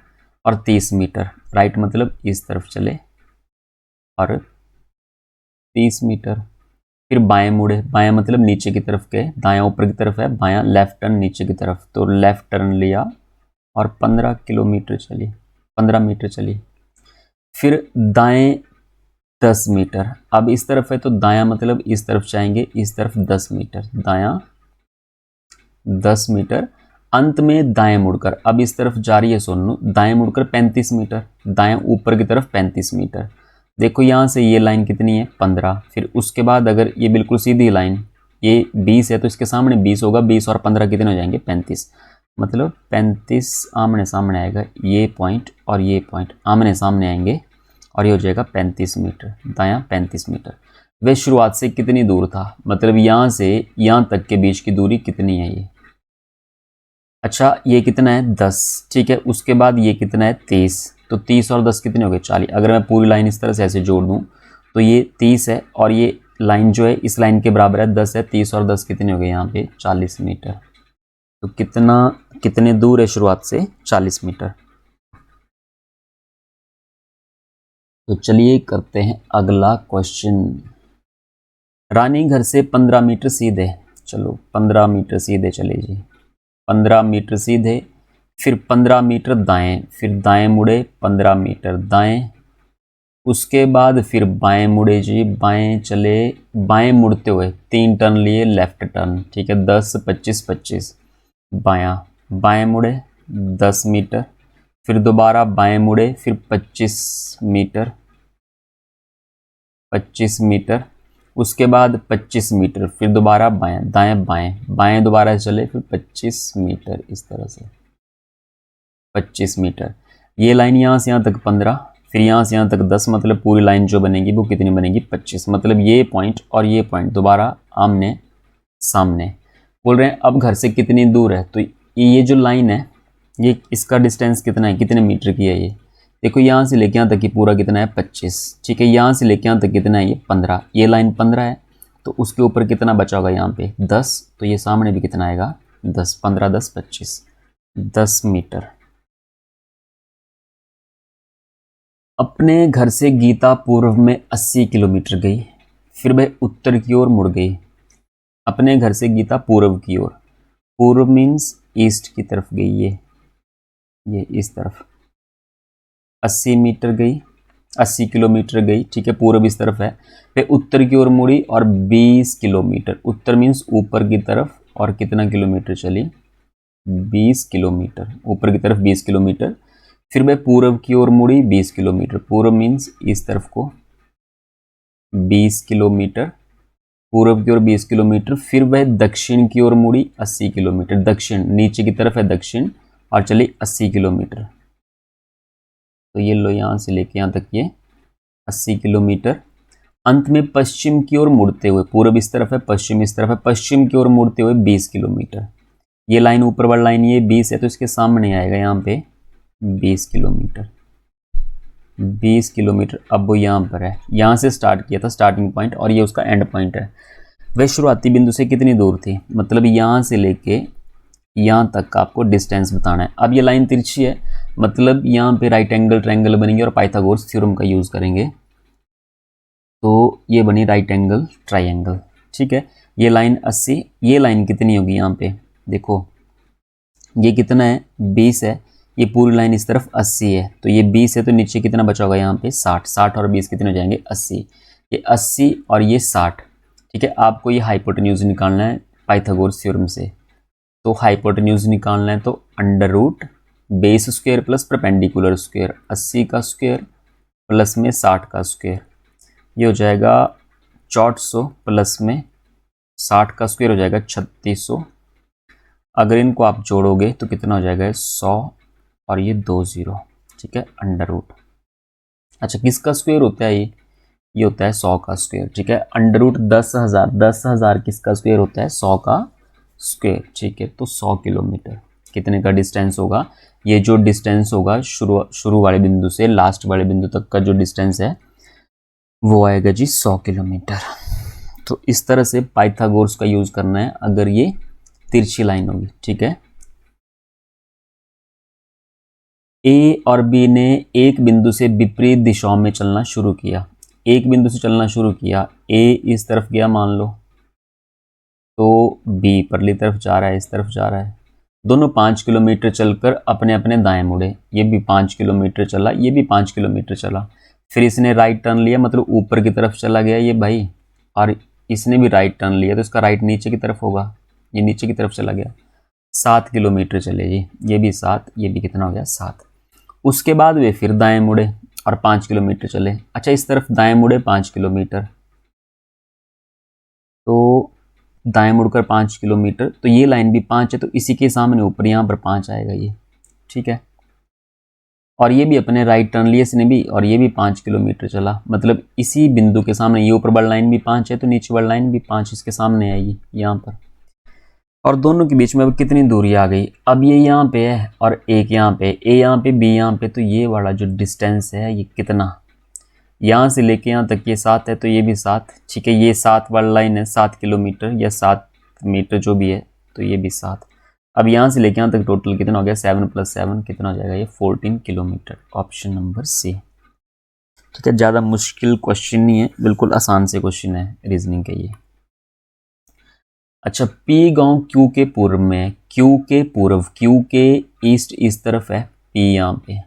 और 30 मीटर, राइट मतलब इस तरफ चले और 30 मीटर, फिर बाएं मुड़े, बाएं मतलब नीचे की तरफ के, दायां ऊपर की तरफ है, बायां लेफ्ट टर्न नीचे की तरफ, तो लेफ्ट टर्न लिया और 15 किलोमीटर चली, 15 मीटर चली। फिर दाएं 10 मीटर, अब इस तरफ है तो दायां मतलब इस तरफ जाएंगे, इस तरफ 10 मीटर, दायां 10 मीटर, अंत में दाएं मुड़कर, अब इस तरफ जा रही है सोनू, दाएं मुड़कर 35 मीटर, दाएं ऊपर की तरफ 35 मीटर। देखो यहाँ से ये लाइन कितनी है, 15, फिर उसके बाद अगर ये बिल्कुल सीधी लाइन, ये 20 है तो इसके सामने 20 होगा, 20 और 15 कितने हो जाएंगे, 35। मतलब 35 आमने सामने आएगा, ये पॉइंट और ये पॉइंट आमने सामने आएंगे और ये हो जाएगा 35 मीटर, दायां 35 मीटर। वह शुरुआत से कितनी दूर था, मतलब यहाँ से यहाँ तक के बीच की दूरी कितनी है ये। अच्छा ये कितना है 10, ठीक है। उसके बाद ये कितना है 30, तो 30 और 10 कितने हो गए 40। अगर मैं पूरी लाइन इस तरह से ऐसे जोड़ दूँ तो ये 30 है और ये लाइन जो है इस लाइन के बराबर है 10 है। 30 और 10 कितने हो गए यहाँ पे 40 मीटर। तो कितने दूर है शुरुआत से 40 मीटर। तो चलिए करते हैं अगला क्वेश्चन। रानी घर से 15 मीटर सीधे, चलो 15 मीटर सीधे चले जी, 15 मीटर सीधे, फिर 15 मीटर दाएं, फिर दाएं मुड़े 15 मीटर दाएं, उसके बाद फिर बाएं मुड़े जी, बाएं चले, बाएं मुड़ते हुए 3 टर्न लिए लेफ्ट टर्न, ठीक है। 10 25 25 बायां, बाएं मुड़े 10 मीटर, फिर दोबारा बाएं मुड़े, फिर 25 मीटर, 25 मीटर, उसके बाद 25 मीटर, फिर दोबारा बाएं, दाएं बाएं, बाएं दोबारा चले, फिर 25 मीटर, इस तरह से 25 मीटर। ये लाइन यहाँ से यहाँ तक 15, फिर यहाँ से यहाँ तक 10, मतलब पूरी लाइन जो बनेगी वो कितनी बनेगी 25। मतलब ये पॉइंट और ये पॉइंट दोबारा आमने सामने। बोल रहे हैं अब घर से कितनी दूर है, तो ये जो लाइन है ये इसका डिस्टेंस कितना है, कितने मीटर की है ये। देखो यहाँ से लेके यहाँ तक की पूरा कितना है 25, ठीक है। यहाँ से लेके यहाँ तक कितना है ये 15, ये लाइन 15 है, तो उसके ऊपर कितना बचा होगा यहाँ पे 10, तो ये सामने भी कितना आएगा 10, 15 10 25, 10 मीटर। अपने घर से गीता पूर्व में 80 किलोमीटर गई, फिर वह उत्तर की ओर मुड़ गई। अपने घर से गीता पूर्व की ओर, पूर्व मीन्स ईस्ट की तरफ गई, ये इस तरफ 80 मीटर गई, 80 किलोमीटर गई, ठीक है। पूर्व इस तरफ है, फिर उत्तर की ओर मुड़ी और 20 किलोमीटर, उत्तर मीन्स ऊपर की तरफ, और कितना किलोमीटर चली 20 किलोमीटर, ऊपर की तरफ 20 किलोमीटर। फिर वह पूर्व की ओर मुड़ी 20 किलोमीटर, पूर्व मीन्स इस तरफ को 20 किलोमीटर, पूर्व की ओर 20 किलोमीटर। फिर वह दक्षिण की ओर मुड़ी 80 किलोमीटर, दक्षिण नीचे की तरफ है दक्षिण, और चली 80 किलोमीटर। तो ये लो यहाँ से लेके यहाँ तक ये 80 किलोमीटर। अंत में पश्चिम की ओर मुड़ते हुए, पूर्व इस तरफ है पश्चिम इस तरफ है, पश्चिम की ओर मुड़ते हुए 20 किलोमीटर। ये लाइन ऊपर वाली लाइन ये 20 है, तो इसके सामने आएगा यहाँ पे 20 किलोमीटर, 20 किलोमीटर। अब वो यहाँ पर है, यहाँ से स्टार्ट किया था स्टार्टिंग पॉइंट, और ये उसका एंड पॉइंट है। वह शुरुआती बिंदु से कितनी दूर थी, मतलब यहाँ से लेके यहाँ तक का आपको डिस्टेंस बताना है। अब ये लाइन तिरछी है, मतलब यहाँ पे राइट एंगल ट्रायंगल बनेंगे और पाइथागोरस थ्योरम का यूज़ करेंगे, तो ये बनी राइट एंगल ट्रायंगल, ठीक है। ये लाइन 80, ये लाइन कितनी होगी यहाँ पे देखो, ये कितना है 20 है, ये पूरी लाइन इस तरफ 80 है, तो ये 20 है, तो नीचे कितना बचा होगा यहाँ पे 60, 60 और 20 कितने हो जाएंगे 80, ये 80 और ये 60, ठीक है। आपको ये हाइपोटेन्यूज निकालना है पाइथागोरस थ्योरम से, तो हाइपोटेन्यूज निकालना है तो under root base square plus perpendicular square, 80 का स्क्वायर प्लस में 60 का स्क्वायर, ये हो जाएगा 6400 प्लस में 60 का स्क्वायर हो जाएगा 3600। अगर इनको आप जोड़ोगे तो कितना हो जाएगा 100 और ये 20, ठीक है, अंडर रूट। अच्छा किसका स्क्वायर होता है ये होता है 100 का स्क्वायर, ठीक है। अंडर रूट 10,000, 10,000 किसका स्क्वायर होता है 100 का स्क्वायर, ठीक है। तो 100 किलोमीटर कितने का डिस्टेंस होगा, ये जो डिस्टेंस होगा शुरू वाले बिंदु से लास्ट वाले बिंदु तक का जो डिस्टेंस है वो आएगा जी 100 किलोमीटर। तो इस तरह से पाइथागोरस का यूज करना है अगर ये तिरछी लाइन होगी, ठीक है। ए और बी ने एक बिंदु से विपरीत दिशाओं में चलना शुरू किया, एक बिंदु से चलना शुरू किया, ए इस तरफ गया मान लो, तो बी परली तरफ जा रहा है, इस तरफ जा रहा है। दोनों 5 किलोमीटर चलकर अपने अपने दाएं मुड़े, ये भी 5 किलोमीटर चला, ये भी 5 किलोमीटर चला। फिर इसने राइट टर्न लिया, मतलब ऊपर की तरफ चला गया ये भाई, और इसने भी राइट टर्न लिया, तो इसका राइट नीचे की तरफ होगा, ये नीचे की तरफ चला गया। 7 किलोमीटर चले जी, ये भी 7, ये भी कितना हो गया 7। उसके बाद वे फिर दाएं मुड़े और 5 किलोमीटर चले। अच्छा इस तरफ दाएं मुड़े 5 किलोमीटर, तो दाएं मुड़कर 5 किलोमीटर, तो ये लाइन भी 5 है, तो इसी के सामने ऊपर यहाँ पर 5 आएगा ये, ठीक है। और ये भी अपने राइट टर्न लिए इसने भी, और ये भी 5 किलोमीटर चला, मतलब इसी बिंदु के सामने ये ऊपर वाली लाइन भी 5 है, तो नीचे वाली लाइन भी 5 इसके सामने आएगी यहाँ पर। और दोनों के बीच में अब कितनी दूरी आ गई, अब ये यहाँ पे है और एक यहाँ पे, ए यहाँ पे बी यहाँ पे, तो ये वाला जो डिस्टेंस है ये कितना, यहाँ से लेके यहाँ तक ये 7 है, तो ये भी 7, ठीक है। ये 7 वाला लाइन है 7 किलोमीटर या 7 मीटर जो भी है, तो ये भी 7। अब यहाँ से लेके यहाँ तक टोटल कितना हो गया, 7 + 7 कितना हो जाएगा, ये 14 किलोमीटर। ऑप्शन नंबर सी, ठीक है। ज़्यादा मुश्किल क्वेश्चन नहीं है, बिल्कुल आसान से क्वेश्चन है रीजनिंग के ये। अच्छा, पी गांव क्यू के पूर्व में है, क्यू के पूर्व, क्यू के ईस्ट इस तरफ है, पी यहाँ पे,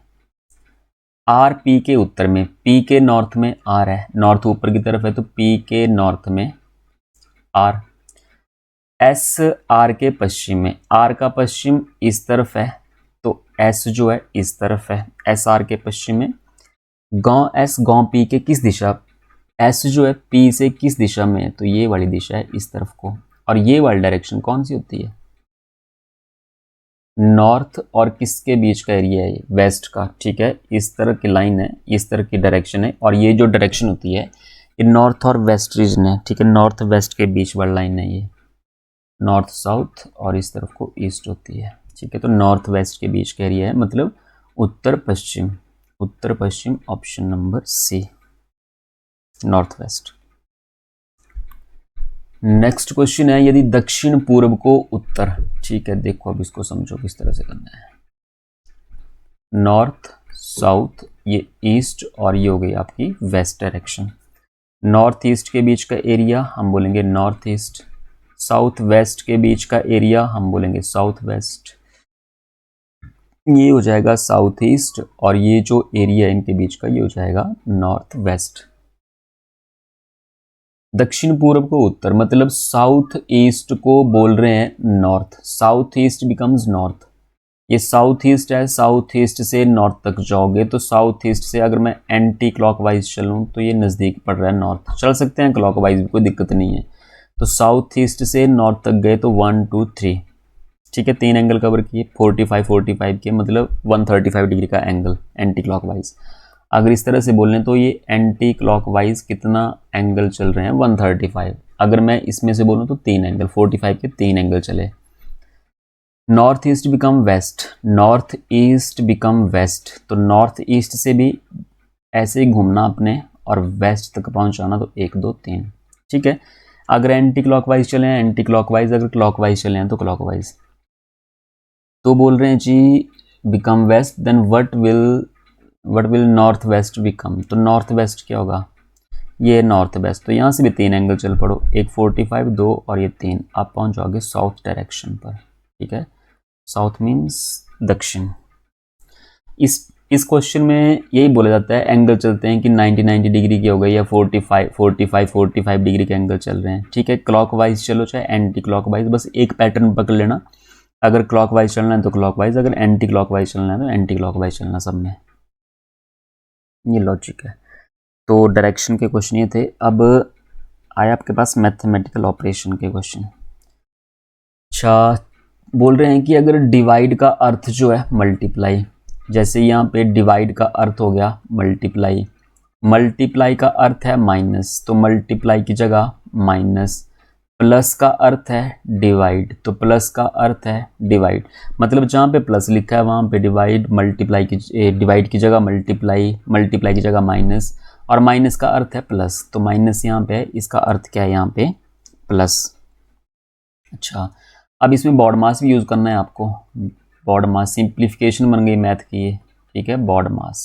आर पी के उत्तर में, पी के नॉर्थ में आर है, नॉर्थ ऊपर की तरफ है, तो पी के नॉर्थ में आर, एस आर के पश्चिम में, आर का पश्चिम इस तरफ है, तो एस जो है इस तरफ है, एस आर के पश्चिम में, गांव एस गांव पी के किस दिशा, एस जो है पी से किस दिशा में है, तो ये वाली दिशा है इस तरफ को, और ये वाली डायरेक्शन कौन सी होती है, नॉर्थ और किसके बीच का एरिया है, वेस्ट का, ठीक है। इस तरह की लाइन है, इस तरह की डायरेक्शन है, और ये जो डायरेक्शन होती है ये नॉर्थ और वेस्ट रीजन है, ठीक है। नॉर्थ वेस्ट के बीच वाली लाइन है ये, नॉर्थ साउथ, और इस तरफ को ईस्ट होती है, ठीक है। तो नॉर्थ वेस्ट के बीच का एरिया है, मतलब उत्तर पश्चिम, उत्तर पश्चिम। Option number C, north west. Next question है, यदि दक्षिण पूर्व को उत्तर, ठीक है। देखो अब इसको समझो किस तरह से करना है, नॉर्थ साउथ, ये ईस्ट, और ये हो गई आपकी वेस्ट डायरेक्शन। नॉर्थ ईस्ट के बीच का एरिया हम बोलेंगे नॉर्थ ईस्ट, साउथ वेस्ट के बीच का एरिया हम बोलेंगे साउथ वेस्ट, ये हो जाएगा साउथ ईस्ट, और ये जो एरिया है इनके बीच का ये हो जाएगा नॉर्थ वेस्ट। दक्षिण पूर्व को उत्तर, मतलब साउथ ईस्ट को बोल रहे हैं north, south east becomes north, ये साउथ ईस्ट है, साउथ ईस्ट से नॉर्थ तक जाओगे तो साउथ ईस्ट से अगर मैं एंटी क्लॉकवाइज चलूँ तो ये नज़दीक पड़ रहा है नॉर्थ, चल सकते हैं क्लॉकवाइज भी, कोई दिक्कत नहीं है। तो साउथ ईस्ट से नॉर्थ तक गए तो 1 2 3, ठीक है। 3 एंगल कवर किए, 45 के, मतलब 135 डिग्री का एंगल एंटी क्लॉकवाइज। अगर इस तरह से बोलें तो ये एंटी क्लॉकवाइज कितना एंगल चल रहे हैं, 135। अगर मैं इसमें से बोलूँ तो 3 एंगल, 45 के 3 एंगल चले। North east become west, north east become west, तो नॉर्थ ईस्ट से भी ऐसे ही घूमना अपने और वेस्ट तक पहुंचाना, तो 1 2 3, ठीक है। अगर एंटी क्लॉकवाइज चले हैं एंटी क्लॉकवाइज, अगर क्लॉकवाइज चले हैं तो क्लॉकवाइज। तो बोल रहे हैं जी become west, then what will north west become, तो नॉर्थ वेस्ट क्या होगा, ये नॉर्थ वेस्ट, तो यहाँ से भी 3 एंगल चल पड़ो, एक 45 2 और ये 3, आप पहुँच जाओगे साउथ डायरेक्शन पर, ठीक है। साउथ मीन्स दक्षिण। इस क्वेश्चन में यही बोला जाता है, एंगल चलते हैं कि 90 डिग्री के हो गए या 45 डिग्री के एंगल चल रहे हैं, ठीक है। क्लॉकवाइज चलो चाहे एंटी क्लॉकवाइज, बस एक पैटर्न पकड़ लेना, अगर क्लॉकवाइज चलना है तो क्लॉकवाइज, अगर एंटी क्लॉकवाइज चलना है तो एंटी क्लॉकवाइज चलना, सब में ये लॉजिक है। तो डायरेक्शन के क्वेश्चन ये थे। अब आया आपके पास मैथमेटिकल ऑपरेशन के क्वेश्चन। अच्छा, बोल रहे हैं कि अगर डिवाइड का अर्थ जो है मल्टीप्लाई, जैसे यहाँ पे डिवाइड का अर्थ हो गया मल्टीप्लाई, मल्टीप्लाई का अर्थ है माइनस, तो मल्टीप्लाई की जगह माइनस, प्लस का अर्थ है डिवाइड, तो प्लस का अर्थ है डिवाइड, मतलब जहाँ पे प्लस लिखा है वहाँ पे डिवाइड, मल्टीप्लाई की डिवाइड की जगह मल्टीप्लाई, मल्टीप्लाई की जगह माइनस, और माइनस का अर्थ है प्लस, तो माइनस यहाँ पे है, इसका अर्थ क्या है यहाँ पे प्लस। अच्छा, अब इसमें बॉड मास भी यूज़ करना है आपको, बॉड मास सिंप्लीफिकेशन बन गई मैथ की ये, ठीक है। BODMAS,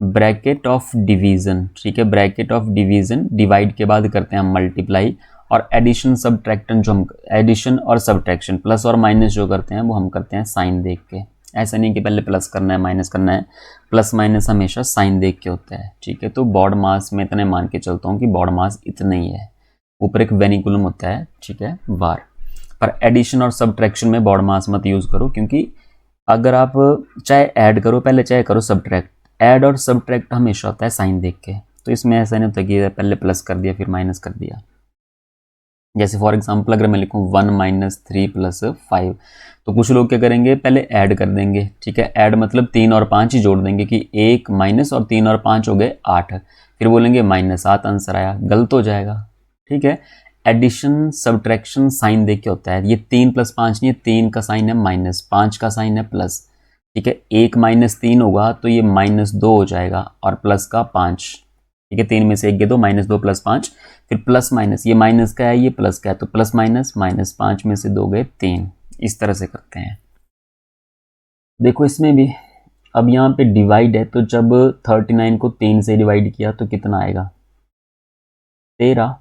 bracket of division, ठीक है, ब्रैकेट ऑफ डिवीज़न, डिवाइड के बाद करते हैं हम मल्टीप्लाई, और एडिशन सब्ट्रैक्शन, जो हम एडिशन और सब्ट्रैक्शन प्लस और माइनस जो करते हैं वो हम करते हैं साइन देख के, ऐसा नहीं कि पहले प्लस करना है माइनस करना है, प्लस माइनस हमेशा साइन देख के होता है, ठीक है। तो बॉड मास में इतने मान के चलता हूँ कि बॉड मास इतना ही है, ऊपर एक वेनिकुलम होता है, ठीक है, बार। पर एडिशन और सब्ट्रैक्शन में बॉड मास मत यूज़ करो, क्योंकि अगर आप चाहे ऐड करो पहले चाहे करो सब्ट्रैक्ट, ऐड और सब्ट्रैक्ट हमेशा होता है साइन देख के, तो इसमें ऐसा नहीं होता कि पहले प्लस कर दिया फिर माइनस कर दिया, जैसे फॉर एग्जांपल अगर मैं लिखूँ 1 - 3 + 5, तो कुछ लोग क्या करेंगे, पहले ऐड कर देंगे। ठीक है, ऐड मतलब 3 और 5 ही जोड़ देंगे कि 1 माइनस और 3 और 5 हो गए 8, फिर बोलेंगे -7 आंसर आया, गलत हो जाएगा। ठीक है, एडिशन सब्ट्रैक्शन साइन देख के होता है। ये 3 + 5 नहीं है, 3 का साइन है माइनस, 5 का साइन है प्लस। ठीक है, 1 - 3 होगा तो ये -2 हो जाएगा और प्लस का 5। ठीक है, 3 में से 1 गए तो -2 + 5, फिर प्लस माइनस, ये माइनस का है ये प्लस का है, तो प्लस माइनस -5 में से 2 गए 3। इस तरह से करते हैं। देखो इसमें भी अब यहाँ पे डिवाइड है, तो जब 39 को 3 से डिवाइड किया तो कितना आएगा, 13।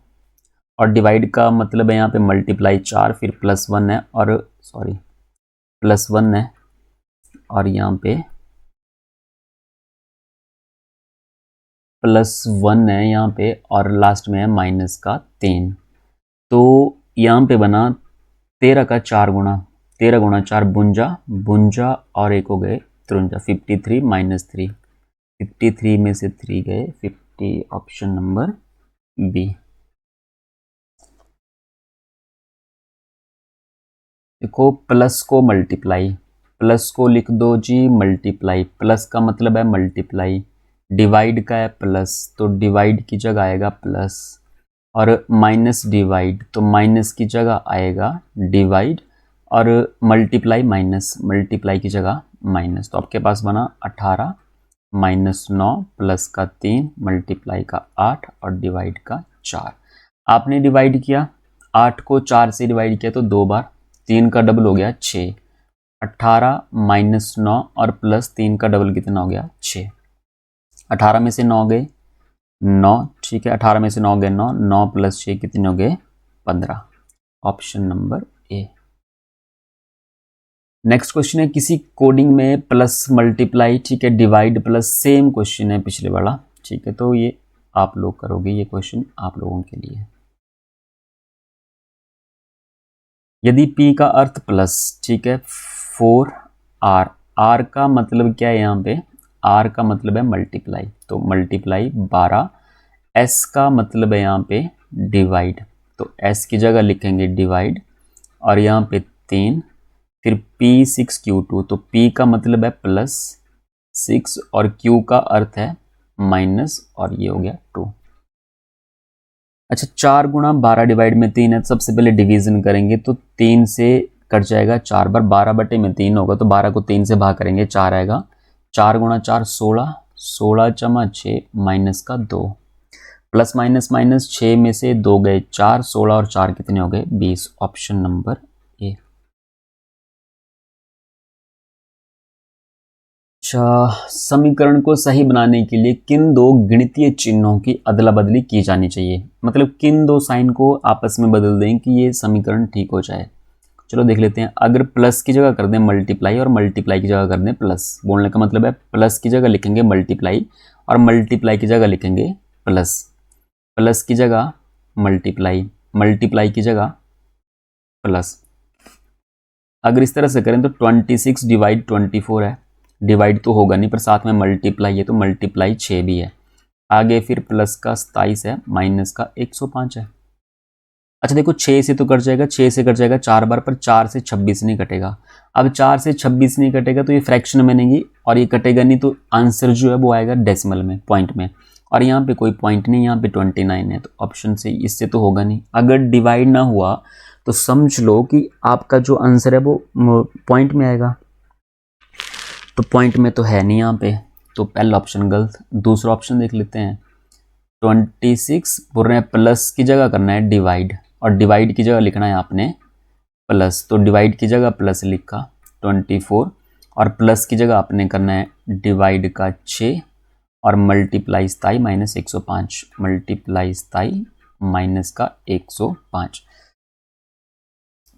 और डिवाइड का मतलब है यहाँ पे मल्टीप्लाई 4, फिर +1 है और सॉरी +1 है और यहाँ पे +1 है यहाँ पे और लास्ट में है -3। तो यहाँ पे बना 13 का 4 गुना, 13 गुणा 4 बुंजा और एक हो गए 53, 53 - 3, 53 में से 3 गए 50, ऑप्शन नंबर बी। देखो प्लस को मल्टीप्लाई, प्लस को लिख दो जी मल्टीप्लाई, प्लस का मतलब है मल्टीप्लाई, डिवाइड का है प्लस तो डिवाइड की जगह आएगा प्लस, और माइनस डिवाइड तो माइनस की जगह आएगा डिवाइड, और मल्टीप्लाई माइनस, मल्टीप्लाई की जगह माइनस। तो आपके पास बना 18 -9 प्लस का 3 मल्टीप्लाई का 8 और डिवाइड का 4। आपने डिवाइड किया 8 को 4 से डिवाइड किया तो 2 बार, 3 का डबल हो गया 6, 18 -9 और +3 का डबल कितना हो गया 6। 18 में से 9 गए 9, ठीक है, 18 में से 9 गए 9, 9 + 6 कितने हो गए 15, option number A. Next question है, किसी कोडिंग में प्लस मल्टीप्लाई, ठीक है, डिवाइड प्लस, सेम क्वेश्चन है पिछले वाला। ठीक है, तो ये आप लोग करोगे, ये क्वेश्चन आप लोगों के लिए। यदि P का अर्थ प्लस, ठीक है, 4R, R का मतलब क्या है यहाँ पे, R का मतलब है मल्टीप्लाई, तो मल्टीप्लाई 12, S का मतलब है यहाँ पे डिवाइड, तो S की जगह लिखेंगे डिवाइड, और यहाँ पे 3, फिर P6Q2, तो P का मतलब है +6 और Q का अर्थ है माइनस, और ये हो गया 2। अच्छा, 4 गुणा 12 डिवाइड में 3 है, तो सबसे पहले डिवीजन करेंगे तो 3 से कट जाएगा 4 बार, 12 बटे में 3 होगा तो 12 को 3 से भाग करेंगे 4 आएगा, 4 गुणा 4 16, 16 जमा 6 माइनस का 2, प्लस माइनस माइनस 6 में से 2 गए 4, 16 और 4 कितने हो गए 20, ऑप्शन नंबर ए। अच्छा, समीकरण को सही बनाने के लिए किन दो गणितीय चिन्हों की अदला बदली की जानी चाहिए, मतलब किन दो साइन को आपस में बदल दें कि ये समीकरण ठीक हो जाए। चलो देख लेते हैं। अगर प्लस की जगह कर दें मल्टीप्लाई और मल्टीप्लाई की जगह कर दें प्लस, बोलने का मतलब है प्लस की जगह लिखेंगे मल्टीप्लाई और मल्टीप्लाई की जगह लिखेंगे प्लस, प्लस की जगह मल्टीप्लाई, मल्टीप्लाई की जगह प्लस। अगर इस तरह से करें तो 26 डिवाइड 24 है, डिवाइड तो होगा नहीं पर साथ में मल्टीप्लाई है तो मल्टीप्लाई 6 भी है, आगे फिर प्लस का 27 है, माइनस का 105 है। अच्छा देखो 6 से तो कट जाएगा, 6 से कट जाएगा 4 बार, पर 4 से 26 नहीं कटेगा। अब 4 से 26 नहीं कटेगा तो ये फ्रैक्शन में नहीं, और ये कटेगा नहीं तो आंसर जो है वो आएगा डेसिमल में, पॉइंट में, और यहाँ पे कोई पॉइंट नहीं, यहाँ पे 29 है, तो ऑप्शन से इससे तो होगा नहीं। अगर डिवाइड ना हुआ तो समझ लो कि आपका जो आंसर है वो पॉइंट में आएगा, तो पॉइंट में तो है नहीं यहाँ पे, तो पहला ऑप्शन गलत। दूसरा ऑप्शन देख लेते हैं। 26 बोल रहे हैं प्लस की जगह करना है डिवाइड, और डिवाइड की जगह लिखना है आपने प्लस, तो डिवाइड की जगह प्लस लिखा 24, और प्लस की जगह आपने करना है डिवाइड का 6 और मल्टीप्लाई 27 माइनस 105, मल्टीप्लाई 27 माइनस का 105,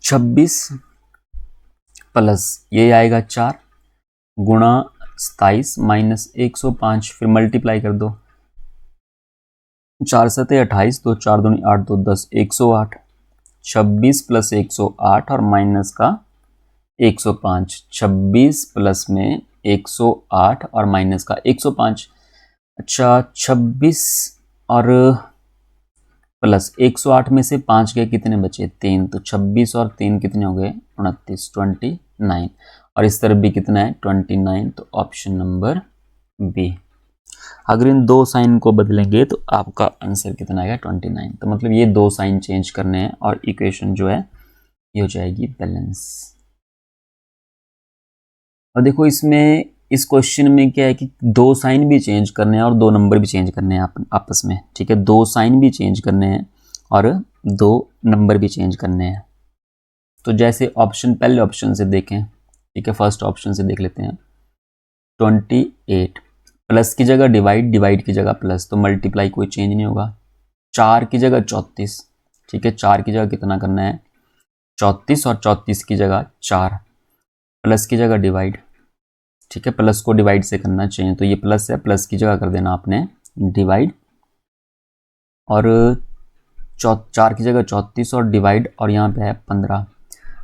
26 प्लस ये आएगा 4 गुणा 27 माइनस 105, फिर मल्टीप्लाई कर दो, 4 सते 28, 2 4 दूनी 8, 2 10, 108, 26 + 108 और माइनस का 105, 26 प्लस में 108 और माइनस का 105। अच्छा 26 और प्लस 108 में से 5 गए, कितने बचे 3, तो 26 और 3 कितने हो गए 29, 29। और इस तरफ भी कितना है 29, तो ऑप्शन नंबर बी। अगर इन दो साइन को बदलेंगे तो आपका आंसर कितना आएगा 29। तो मतलब ये दो साइन चेंज करने हैं और इक्वेशन जो है ये हो जाएगी बैलेंस। और देखो इसमें इस क्वेश्चन में क्या है कि दो साइन भी चेंज करने हैं और दो नंबर भी चेंज करने हैं आपस में, ठीक है। दो साइन भी चेंज करने हैं और दो नंबर भी चेंज करने हैं। तो जैसे ऑप्शन पहले ऑप्शन से देखें, ठीक है, फर्स्ट ऑप्शन से देख लेते हैं। 28 प्लस की जगह डिवाइड, डिवाइड की जगह प्लस, तो मल्टीप्लाई कोई चेंज नहीं होगा। 4 की जगह 34, ठीक है, 4 की जगह कितना करना है 34 और 34 की जगह 4, प्लस की जगह डिवाइड, ठीक है, प्लस को डिवाइड से करना चाहिए, तो ये प्लस है, प्लस की जगह कर देना आपने डिवाइड, और 4 की जगह 34 और डिवाइड, और यहाँ पे है 15।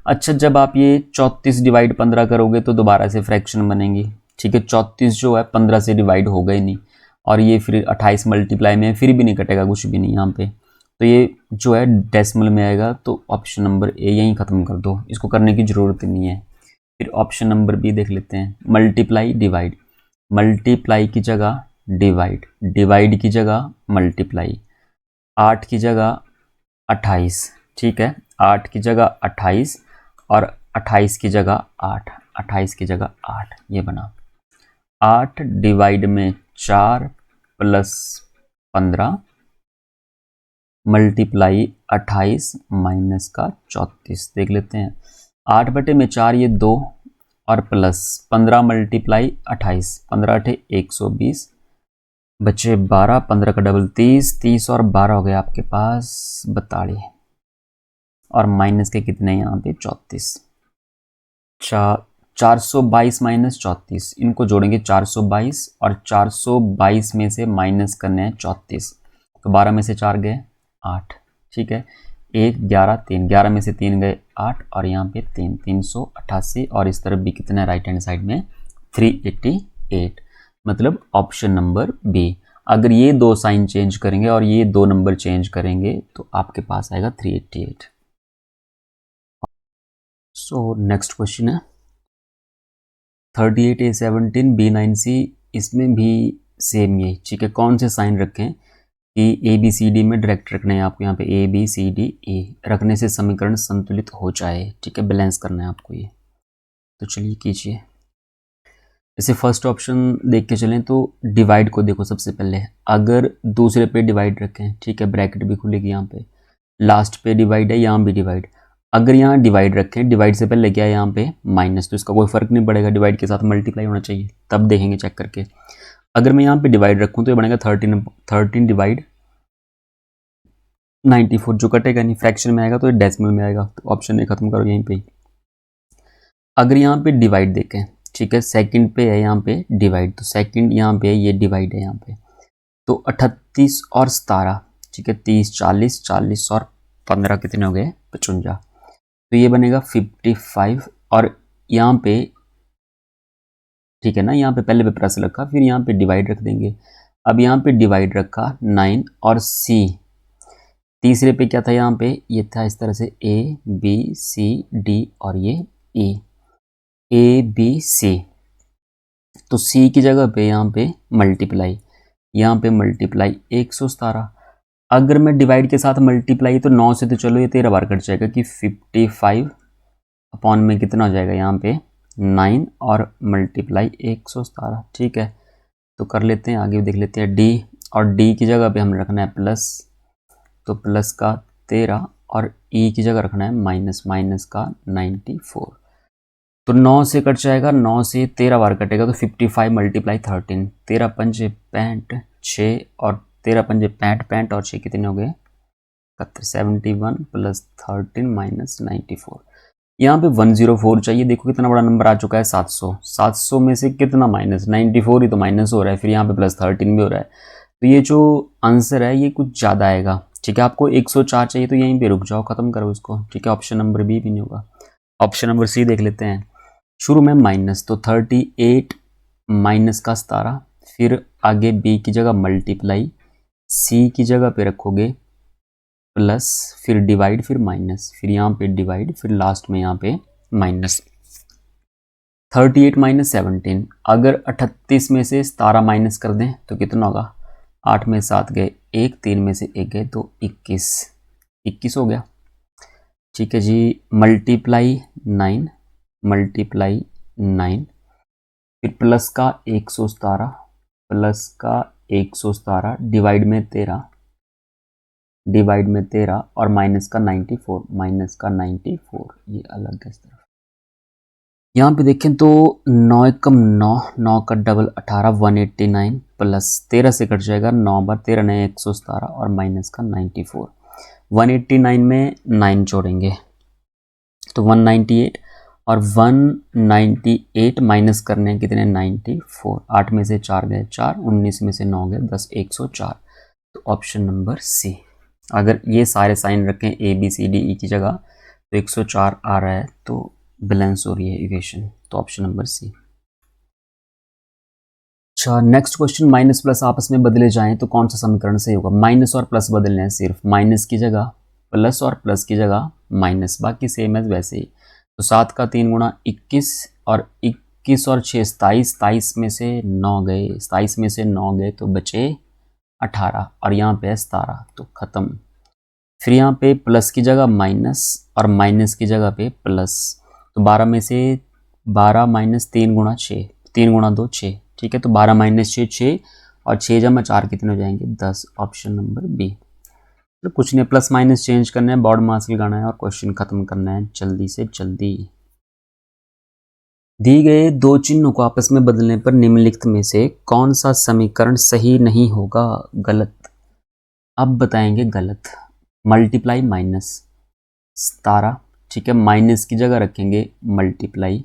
अच्छा, जब आप ये 34 डिवाइड 15 करोगे तो दोबारा से फ्रैक्शन बनेंगी, ठीक है। 34 जो है 15 से डिवाइड होगा ही नहीं, और ये फिर 28 मल्टीप्लाई में फिर भी नहीं कटेगा, कुछ भी नहीं यहाँ पे, तो ये जो है डेसिमल में आएगा। तो ऑप्शन नंबर ए यहीं ख़त्म कर दो, इसको करने की ज़रूरत नहीं है। फिर ऑप्शन नंबर बी देख लेते हैं। मल्टीप्लाई डिवाइड, मल्टीप्लाई की जगह डिवाइड, डिवाइड की जगह मल्टीप्लाई, 8 की जगह 28, ठीक है, 8 की जगह 28 और 28 की जगह 8, 28 की जगह 8, ये बना 8 डिवाइड में 4 प्लस 15 मल्टीप्लाई 28 माइनस का 34। देख लेते हैं 8 बटे में 4 ये 2 और प्लस 15 मल्टीप्लाई 28, 15 अठे 120 बचे 12, 15 का डबल 30, 30 और 12 हो गए आपके पास 42, और माइनस के कितने यहाँ पे 34। 422 माइनस 34, इनको जोड़ेंगे 422 और 422 में से माइनस करने हैं 34, तो 12 में से 4 गए 8, ठीक है, 1 11 3, 11 में से 3 गए 8, और यहाँ पे 3, 388, और इस तरफ भी कितना है राइट हैंड साइड में 388, मतलब ऑप्शन नंबर बी। अगर ये दो साइन चेंज करेंगे और ये दो नंबर चेंज करेंगे तो आपके पास आएगा 388। सो नेक्स्ट क्वेश्चन है 38A 17 B9C, इसमें भी सेम ये, ठीक है। कौन से साइन रखें कि ABCD में डायरेक्ट रखना है आपको, यहाँ पे ABCDE रखने से समीकरण संतुलित हो जाए, ठीक है, बैलेंस करना है आपको ये। तो चलिए कीजिए। जैसे फर्स्ट ऑप्शन देख के चलें तो डिवाइड को देखो सबसे पहले, अगर दूसरे पे डिवाइड रखें, ठीक है, ब्रैकेट भी खुलेगी यहाँ पे, लास्ट पे डिवाइड है, यहाँ भी डिवाइड, अगर यहाँ डिवाइड रखें, डिवाइड से पहले क्या है यहाँ पे माइनस, तो इसका कोई फर्क नहीं पड़ेगा, डिवाइड के साथ मल्टीप्लाई होना चाहिए, तब देखेंगे चेक करके। अगर मैं यहाँ पे डिवाइड रखूँ तो ये बनेगा 13 डिवाइड 94, जो कटेगा नहीं, फ्रैक्शन में आएगा तो ये डेसिमल में आएगा, तो ऑप्शन ए खत्म करो यहीं पे। अगर यहाँ पे डिवाइड देखें, ठीक है, सेकंड पे है यहाँ पे डिवाइड, तो सेकंड यहाँ पे ये डिवाइड है यहाँ पे, तो 38 और 17, ठीक है, 30 40 40 और 15 कितने हो गए 55, तो ये बनेगा 55, और यहाँ पे ठीक है ना, यहाँ पे पहले पे प्लस रखा, फिर यहाँ पे डिवाइड रख देंगे। अब यहाँ पे डिवाइड रखा 9, और सी तीसरे पे क्या था यहाँ पे, ये था इस तरह से ABCD और ये ABC, तो C की जगह पे यहाँ पे मल्टीप्लाई, यहाँ पे मल्टीप्लाई 117। अगर मैं डिवाइड के साथ मल्टीप्लाई तो 9 से तो चलो ये 13 बार कट जाएगा कि 55 अपॉन में कितना हो जाएगा यहाँ पे 9 और मल्टीप्लाई 117, ठीक है। तो कर लेते हैं, आगे देख लेते हैं D, और D की जगह पे हमने रखना है प्लस, तो प्लस का 13, और E की जगह रखना है माइनस, माइनस का 94, तो 9 से कट जाएगा, 9 से 13 बार कटेगा, तो 55 मल्टीप्लाई 13, 13 पंजे 65 6, और 13 पंजे 65 और 6 कितने हो गए 71 प्लस 13 माइनस 94, यहाँ पे 104 चाहिए। देखो कितना बड़ा नंबर आ चुका है 700, 700 में से कितना माइनस 94 ही तो माइनस हो रहा है, फिर यहाँ पे प्लस 13 भी हो रहा है, तो ये जो आंसर है ये कुछ ज़्यादा आएगा, ठीक है। आपको 104 चाहिए तो यहीं पे रुक जाओ, खत्म करो इसको, ठीक है। ऑप्शन नंबर बी भी नहीं होगा, ऑप्शन नंबर सी देख लेते हैं। शुरू में माइनस, तो 38 माइनस का 17, फिर आगे बी की जगह मल्टीप्लाई, सी की जगह पे रखोगे प्लस, फिर डिवाइड, फिर माइनस, फिर यहाँ पे डिवाइड, फिर लास्ट में यहाँ पे माइनस। 38 माइनस 17, अगर 38 में से 17 माइनस कर दें तो कितना होगा? 8 में 7 गए, 1 3 में से 1 गए तो 21 हो गया। ठीक है जी, मल्टीप्लाई 9, मल्टीप्लाई 9, फिर प्लस का 117, प्लस का 117, डिवाइड में 13, डिवाइड में 13 और माइनस का 94, माइनस का 94, ये अलग है इस तरफ। यहाँ पे देखें तो 9 एकम 9, 9 का डबल 18, 189 प्लस 13 से कट जाएगा, 9 बार 13 नए 117 और माइनस का 94। 189 में 9 जोड़ेंगे तो 198 और 198 माइनस करने हैं कितने? 94। 8 में से 4 गए 4, 19 में से 9 गए 10, 104। तो ऑप्शन नंबर सी। अगर ये सारे साइन रखें A B C D E की जगह तो 104 आ रहा है, तो बैलेंस हो रही है इक्वेशन, तो ऑप्शन नंबर सी। अच्छा, नेक्स्ट क्वेश्चन, माइनस प्लस आपस में बदले जाएं तो कौन सा समीकरण सही होगा? माइनस और प्लस बदलने हैं, सिर्फ माइनस की जगह प्लस और प्लस की जगह माइनस, बाकी सेम है वैसे ही। तो 7 का 3 गुणा 21 और 21 और 6 27, 27 में से 9 गए, 27 में से 9 गए तो बचे 18 और यहाँ पे 17, तो ख़त्म। फिर यहाँ पे प्लस की जगह माइनस और माइनस की जगह पे प्लस, तो 12 में से 12 माइनस 3 गुणा 6, 3 गुणा 2 6, ठीक है। तो 12 माइनस 6 6 और 6 जमा 4 कितने हो जाएंगे? 10, ऑप्शन नंबर बी। तो कुछ नहीं, प्लस माइनस चेंज करना है, बॉर्ड मास लगाना है और क्वेश्चन खत्म करना है जल्दी से जल्दी। दिए गए दो चिन्हों को आपस में बदलने पर निम्नलिखित में से कौन सा समीकरण सही नहीं होगा? गलत। अब बताएंगे गलत। मल्टीप्लाई माइनस 17, ठीक है, माइनस की जगह रखेंगे मल्टीप्लाई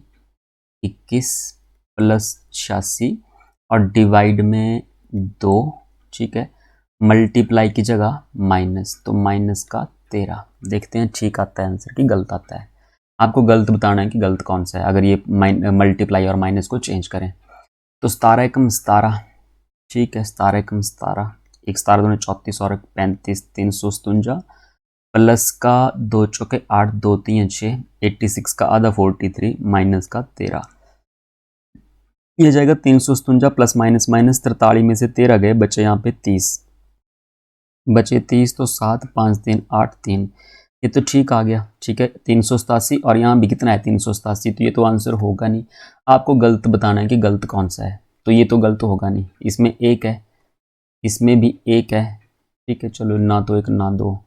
21 प्लस 86 और डिवाइड में 2, ठीक है, मल्टीप्लाई की जगह माइनस, तो माइनस का 13। देखते हैं ठीक आता है आंसर कि गलत आता है। आपको गलत बताना है कि गलत कौन सा है अगर ये मल्टीप्लाई और माइनस को चेंज करें। तो 17 एकम 17, ठीक है, 17 एकम 17, 1 17 दूनी 34 और 35, 357 प्लस का 2 चौके 8, 2 3 6, 86 का आधा 43 माइनस का 13, ये जाएगा 357 प्लस माइनस माइनस 43 में से 13 गए, बचे यहाँ पे 30, बचे 30 तो 7 5 3 8 3, ये तो ठीक आ गया, ठीक है। 387 और यहाँ भी कितना है? 387, तो ये तो आंसर होगा नहीं। आपको गलत बताना है कि गलत कौन सा है, तो ये तो गलत होगा नहीं। इसमें एक है, इसमें भी एक है, ठीक है, चलो ना तो एक ना दो,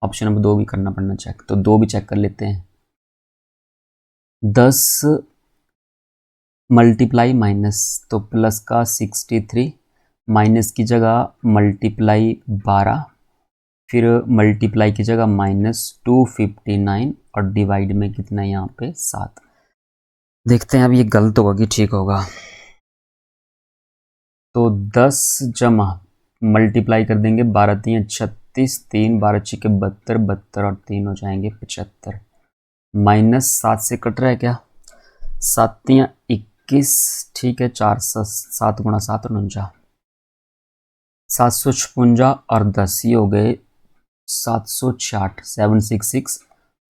ऑप्शन नंबर 2 भी करना पड़ना चेक, तो 2 भी चेक कर लेते हैं। 10 मल्टीप्लाई माइनस, तो प्लस का 63, माइनस की जगह मल्टीप्लाई 12, फिर मल्टीप्लाई की जगह माइनस 259 और डिवाइड में कितना है यहाँ पे 7। देखते हैं अब ये गलत होगा कि ठीक होगा। तो 10 जमा मल्टीप्लाई कर देंगे 12 3 36, 3 12 6 के 72, 72 और 3 हो जाएंगे 75, माइनस 7 से कट रहा है क्या? 7 3 21, ठीक है, 4 7 गुणा 7 49, 756 और 10, ये हो गए 766, 766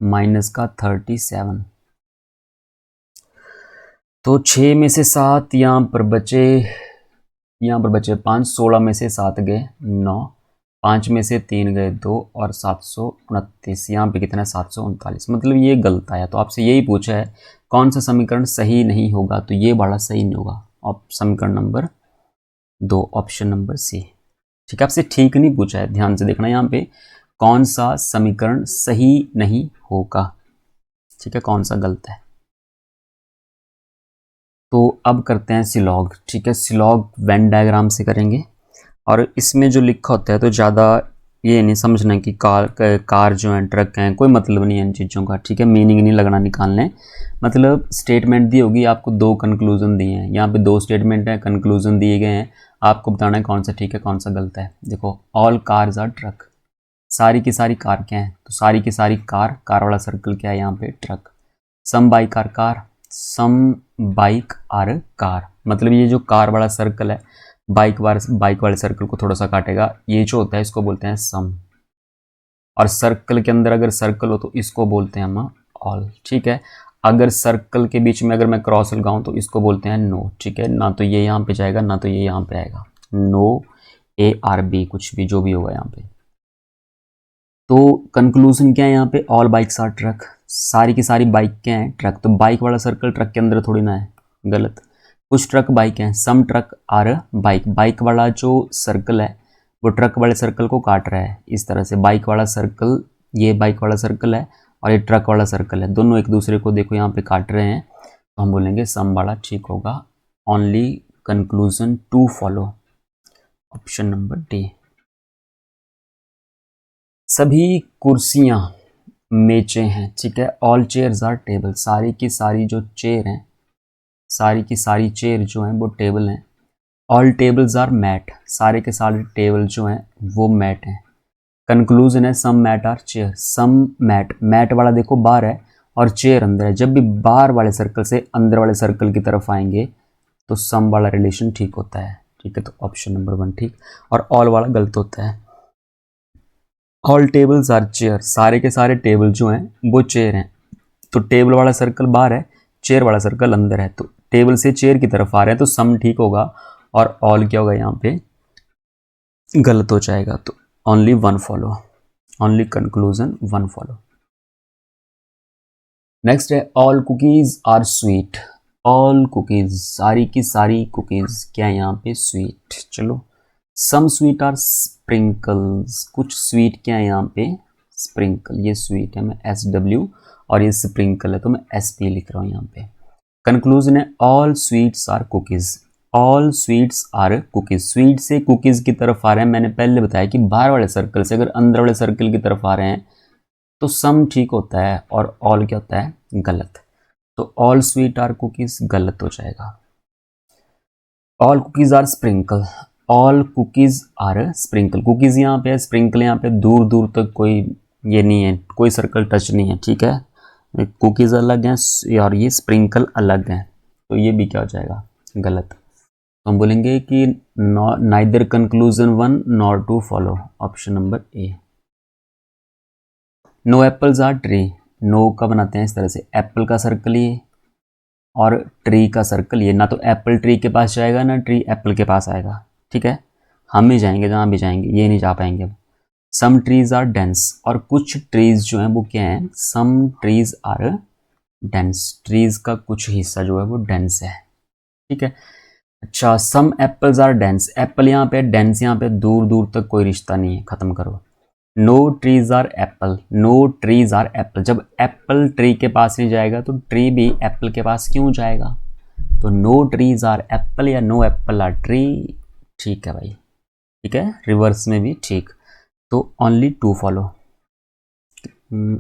माइनस का 37, तो 6 में से 7 यहाँ पर बचे, 5, 16 में से 7 गए 9, 5 में से 3 गए 2 और 729, यहाँ पे कितना है? 739, मतलब ये गलत आया। तो आपसे यही पूछा है कौन सा समीकरण सही नहीं होगा, तो ये बड़ा सही नहीं होगा, समीकरण नंबर 2, ऑप्शन नंबर सी, ठीक है। आपसे ठीक नहीं पूछा है, ध्यान से देखना यहाँ पे कौन सा समीकरण सही नहीं होगा, ठीक है, कौन सा गलत है। तो अब करते हैं सिलॉग, ठीक है, सिलॉग वेन डायग्राम से करेंगे और इसमें जो लिखा होता है तो ज़्यादा ये नहीं समझना कि कार जो है ट्रक हैं, कोई मतलब नहीं है इन चीज़ों का, ठीक है, मीनिंग नहीं लगना निकालने। मतलब स्टेटमेंट दी होगी, आपको 2 कंक्लूजन दिए हैं, यहाँ पे 2 स्टेटमेंट हैं, कंक्लूजन दिए गए हैं, आपको बताना है कौन सा ठीक है कौन सा गलत है। देखो, ऑल कार्स आर ट्रक, सारी की सारी कार क्या है? तो सारी की सारी कार वाला सर्कल क्या है यहाँ पे? Truck. Some bike are car, some bike are car, मतलब ये जो कार वाला सर्कल है बाइक वाले सर्कल को थोड़ा सा काटेगा, ये जो होता है इसको बोलते हैं सम। और सर्कल के अंदर अगर सर्कल हो तो इसको बोलते हैं हम ऑल, ठीक है। अगर सर्कल के बीच में अगर मैं क्रॉस लगाऊं तो इसको बोलते हैं नो, ठीक है। ना तो ये यहाँ पे जाएगा ना तो ये यहाँ पे आएगा, नो ARB कुछ भी जो भी होगा यहाँ पे। तो कंक्लूजन क्या है यहाँ पे, ऑल बाइक्स आर ट्रक, सारी की सारी बाइक क्या है, ट्रक। तो बाइक वाला सर्कल ट्रक के अंदर थोड़ी ना है, गलत। कुछ ट्रक बाइक हैं, सम ट्रक आर बाइक, बाइक वाला जो सर्कल है वो ट्रक वाले सर्कल को काट रहा है इस तरह से। बाइक वाला सर्कल, ये बाइक वाला सर्कल है और ये ट्रक वाला सर्कल है, दोनों एक दूसरे को देखो यहाँ पे काट रहे हैं, तो हम बोलेंगे सम वाला ठीक होगा। Only conclusion two follow, option number D. सभी कुर्सियाँ मेचें हैं, ठीक है। ऑल चेयर्स आर टेबल, सारी की सारी जो चेयर हैं, सारी की सारी चेयर जो हैं वो टेबल हैं। ऑल टेबल्स आर मैट, सारे के सारे टेबल जो हैं वो मैट हैं। कंक्लूजन है some mat are chair, some mat, mat वाला देखो बाहर है और चेयर अंदर है, जब भी बाहर वाले सर्कल से अंदर वाले सर्कल की तरफ आएंगे तो सम वाला रिलेशन ठीक होता है, ठीक है। तो ऑप्शन नंबर 1 ठीक, और ऑल वाला गलत होता है। ऑल टेबल्स आर चेयर, सारे के सारे टेबल जो हैं वो चेयर हैं, तो टेबल वाला सर्कल बाहर है, चेयर वाला सर्कल अंदर है, तो टेबल से चेयर की तरफ आ रहे हैं तो सम ठीक होगा और ऑल क्या होगा यहाँ पे गलत हो जाएगा। तो only 1 follow, only conclusion 1 follow. Next है all cookies are sweet, all cookies, सारी की सारी कुकीज क्या है यहाँ पे स्वीट। चलो, सम स्वीट आर स्प्रिंकल्स, कुछ स्वीट क्या है यहाँ पे स्प्रिंकल, ये स्वीट है, मैं SW और ये स्प्रिंकल है तो मैं SP लिख रहा हूँ यहाँ पे। कंक्लूजन है all sweets are cookies, all sweets are cookies, sweet से कुकीज की तरफ आ रहे हैं। मैंने पहले बताया कि बाहर वाले सर्कल से अगर अंदर वाले सर्कल की तरफ आ रहे हैं तो सम ठीक होता है और ऑल क्या होता है गलत, तो ऑल स्वीट आर कुकीज गलत हो जाएगा। All cookies are sprinkle, all cookies are sprinkle, cookies यहाँ पे है, स्प्रिंकल यहाँ पे, दूर दूर तक कोई ये नहीं है, कोई सर्कल टच नहीं है, ठीक है। कुकीज अलग हैं और ये स्प्रिंकल अलग हैं, तो ये भी क्या हो जाएगा गलत। तो हम बोलेंगे कि neither conclusion 1 nor 2 follow, option number A। No apples are tree, no का बनाते हैं इस तरह से, एप्पल का सर्कल ये और ट्री का सर्कल ये, ना तो एप्पल ट्री के पास जाएगा ना ट्री एप्पल के पास आएगा, ठीक है। हम ही जाएंगे जहाँ भी जाएंगे, ये नहीं जा पाएंगे अब। सम ट्रीज आर डेंस, और कुछ ट्रीज जो हैं वो क्या हैं, some trees are dense, trees का कुछ हिस्सा जो है वो डेंस है, ठीक है। अच्छा, सम एप्पल्स आर डेंस, एप्पल यहाँ पे, डेंस यहाँ पे, दूर दूर तक कोई रिश्ता नहीं है, खत्म करो। No trees are apple, no trees are apple, जब एप्पल ट्री के पास नहीं जाएगा तो ट्री भी एप्पल के पास क्यों जाएगा, तो नो ट्रीज आर एप्पल या नो एप्पल आर ट्री, ठीक है भाई, ठीक है, रिवर्स में भी ठीक। तो ओनली 2 फॉलो,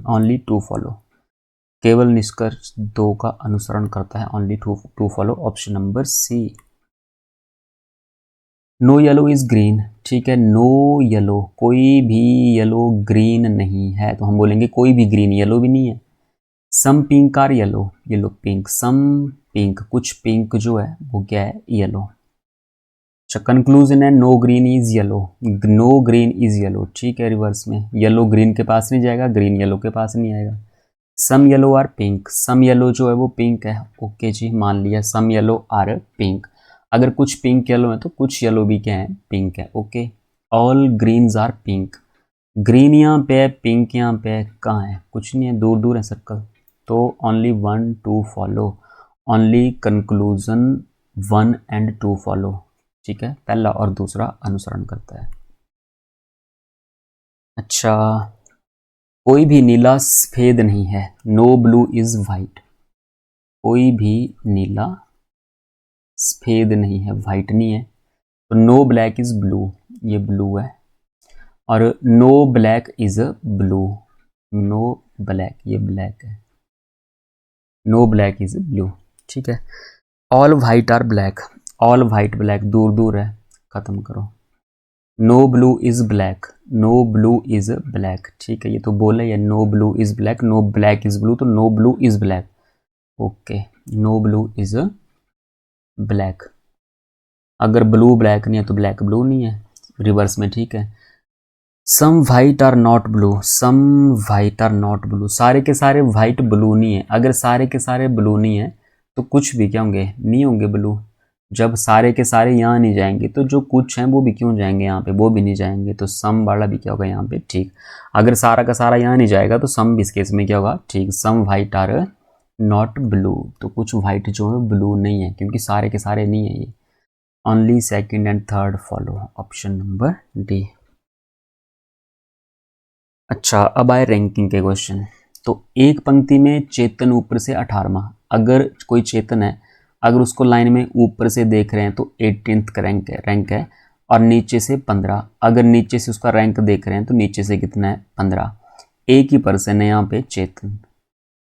ओनली 2 फॉलो, केवल निष्कर्ष 2 का अनुसरण करता है, only 2 follow, option number C। No yellow is green, ठीक है, नो येलो, कोई भी येलो ग्रीन नहीं है, तो हम बोलेंगे कोई भी ग्रीन, येलो भी नहीं है। Some pink are yellow, yellow pink, some pink, कुछ पिंक जो है वो क्या है येलो। अच्छा, कंक्लूजन है no green is yellow, no green is yellow, ठीक है, रिवर्स में, येलो ग्रीन के पास नहीं जाएगा, ग्रीन येलो के पास नहीं आएगा। Some yellow are pink, some yellow जो है वो पिंक है, ओके जी, मान लिया, सम येलो आर पिंक, अगर कुछ पिंक येलो है तो कुछ येलो भी क्या है पिंक है, okay. All greens are pink, green यहाँ पे है, पिंक यहाँ पे है, कहाँ है, कुछ नहीं है, दूर दूर है सर्कल, तो only 1 2 follow, only conclusion 1 and 2 follow, ठीक है, पहला और दूसरा अनुसरण करता है। अच्छा, कोई भी नीला सफेद नहीं है, नो ब्लू इज वाइट, कोई भी नीला सफेद नहीं है, वाइट नहीं है, तो नो ब्लैक इज ब्लू, ये ब्लू है, और no black is blue, no black ये ब्लैक है, नो ब्लैक इज ब्लू, ठीक है। All white are black, all white black, दूर दूर है, खत्म करो। No blue is black, no blue is black, ठीक है, ये तो बोला है, no blue is black, no black is blue, तो no blue is black, okay, no blue is black, अगर ब्लू ब्लैक नहीं है तो ब्लैक ब्लू नहीं है, रिवर्स में, ठीक है। Some white are not blue, some white are not blue, सारे के सारे वाइट ब्लू नहीं है। अगर सारे के सारे ब्लू नहीं है तो कुछ भी क्या होंगे, नहीं होंगे ब्लू। जब सारे के सारे यहाँ नहीं जाएंगे तो जो कुछ हैं वो भी क्यों जाएंगे यहाँ पे, वो भी नहीं जाएंगे। तो सम वाला भी क्या होगा यहाँ पे ठीक। अगर सारा का सारा यहाँ नहीं जाएगा तो सम भी इस केस में क्या होगा ठीक। Some white are not blue, तो कुछ वाइट जो है ब्लू नहीं है क्योंकि सारे के सारे नहीं है ये। Only second and third follow, option number D. अच्छा, अब आए रैंकिंग के क्वेश्चन। तो एक पंक्ति में चेतन ऊपर से 18वां, अगर कोई चेतन है, अगर उसको लाइन में ऊपर से देख रहे हैं तो 18th का रैंक है और नीचे से 15। अगर नीचे से उसका रैंक देख रहे हैं तो नीचे से कितना है 15। एक ही पर्सन है यहाँ पे चेतन।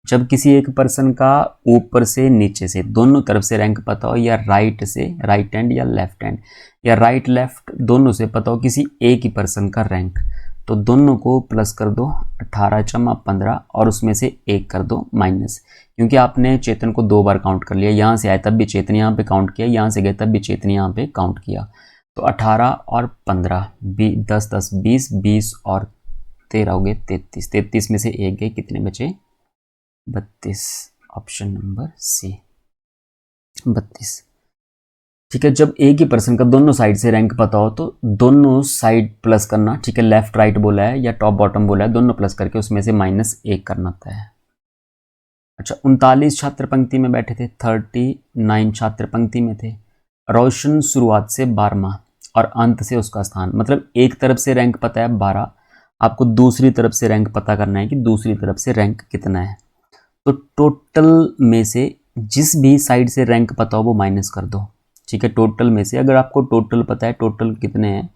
जब किसी एक पर्सन का ऊपर से नीचे से दोनों तरफ से रैंक पता हो, या राइट से राइट हैंड या लेफ्ट हैंड या राइट लेफ्ट दोनों से पता हो किसी एक ही पर्सन का रैंक, तो दोनों को प्लस कर दो 18 जमा 15 और उसमें से एक कर दो माइनस, क्योंकि आपने चेतन को 2 बार काउंट कर लिया। यहाँ से आए तब भी चेतन यहाँ पे काउंट किया, यहाँ से गए तब भी चेतन यहाँ पे काउंट किया। तो 18 और 15 10 10 20 20 और 13 हो गए 33। 33 में से एक गए, कितने बचे 32। Option number C 32। ठीक है, जब एक ही पर्सन का दोनों साइड से रैंक पता हो तो दोनों साइड प्लस करना। ठीक है, लेफ्ट राइट बोला है या टॉप बॉटम बोला है, दोनों प्लस करके उसमें से -1 करना होता है। अच्छा, 39 छात्र पंक्ति में बैठे थे, 39 छात्र पंक्ति में थे। रोशन शुरुआत से 12वां और अंत से उसका स्थान, मतलब एक तरफ से रैंक पता है 12, आपको दूसरी तरफ से रैंक पता करना है कि दूसरी तरफ से रैंक कितना है। तो टोटल में से जिस भी साइड से रैंक पता हो वो माइनस कर दो। ठीक है, टोटल में से अगर आपको टोटल पता है टोटल कितने हैं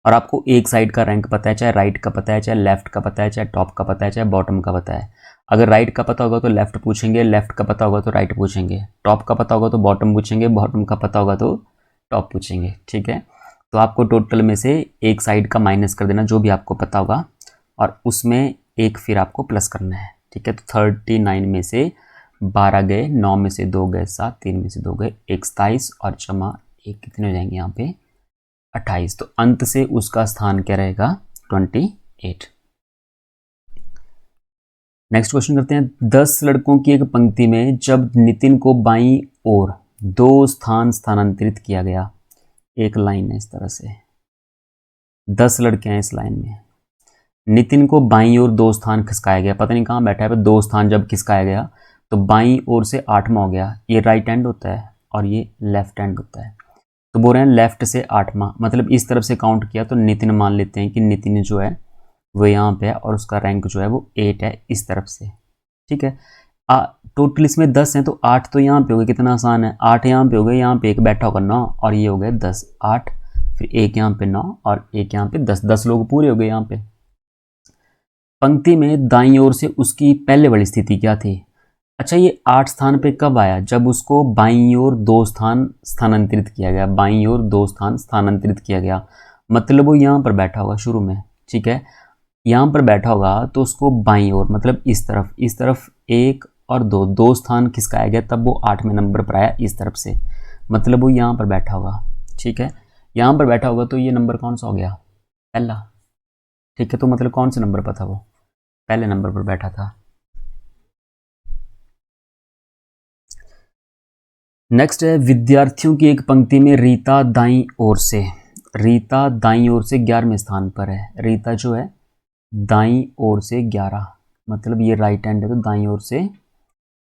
और आपको एक साइड का रैंक पता है, चाहे राइट का पता है, चाहे लेफ्ट का पता है, चाहे टॉप का पता है, चाहे बॉटम का पता है। अगर राइट का पता होगा तो लेफ्ट पूछेंगे, लेफ्ट का पता होगा तो राइट पूछेंगे, टॉप का पता होगा तो बॉटम पूछेंगे, बॉटम का पता होगा तो टॉप पूछेंगे। ठीक है, तो आपको टोटल में से एक साइड का माइनस कर देना जो भी आपको पता होगा और उसमें एक फिर आपको प्लस करना है। ठीक है, तो 39 में से 12 गए, 9 में से 2 गए 7, 3 में से 2 गए 27 और जमा 1 कितने हो जाएंगे यहाँ पे 28। तो अंत से उसका स्थान क्या रहेगा 28। नेक्स्ट क्वेश्चन करते हैं। 10 लड़कों की एक पंक्ति में जब नितिन को बाईं ओर 2 स्थान स्थानांतरित किया गया, एक लाइन है इस तरह से, 10 लड़के हैं इस लाइन में, नितिन को बाईं ओर 2 स्थान खिसकाया गया, पता नहीं कहाँ बैठा है, पर 2 स्थान जब खिसकाया गया तो बाईं ओर से 8वां हो गया। ये राइट हैंड होता है और ये लेफ्ट हैंड होता है, तो बोल रहे हैं लेफ्ट से 8वां, मतलब इस तरफ से काउंट किया तो नितिन मान लेते हैं कि नितिन जो है वो यहाँ पे है और उसका रैंक जो है वो 8 है इस तरफ से। ठीक है, टोटल इसमें 10 हैं तो 8 तो यहाँ पे हो गए, कितना आसान है, 8 यहाँ पे हो गए, यहाँ पे एक बैठा होगा 9 और ये हो गए 10, 8 फिर एक यहाँ पे 9 और एक यहाँ पे 10, 10 लोग पूरे हो गए यहाँ पे। पंक्ति में दाईं ओर से उसकी पहले वाली स्थिति क्या थी। अच्छा, ये 8 स्थान पे कब आया, जब उसको बाईं ओर 2 स्थान स्थानांतरित किया गया, बाईं ओर 2 स्थान स्थानांतरित किया गया, मतलब वो यहाँ पर बैठा होगा शुरू में। ठीक है, यहाँ पर बैठा होगा तो उसको बाईं ओर मतलब इस तरफ 1 और 2 स्थान खिसकाया गया, तब वो 8वें नंबर पर आया इस तरफ से, मतलब वो यहाँ पर बैठा होगा। ठीक है, यहाँ पर बैठा होगा तो ये नंबर कौन सा हो गया, पहला। ठीक है, तो मतलब कौन से नंबर पर था वो, पहले नंबर पर बैठा था। नेक्स्ट है, विद्यार्थियों की एक पंक्ति में रीता दाईं ओर से 11वें स्थान पर है। रीता जो है दाईं ओर से 11, मतलब ये राइट हैंड है तो दाईं ओर से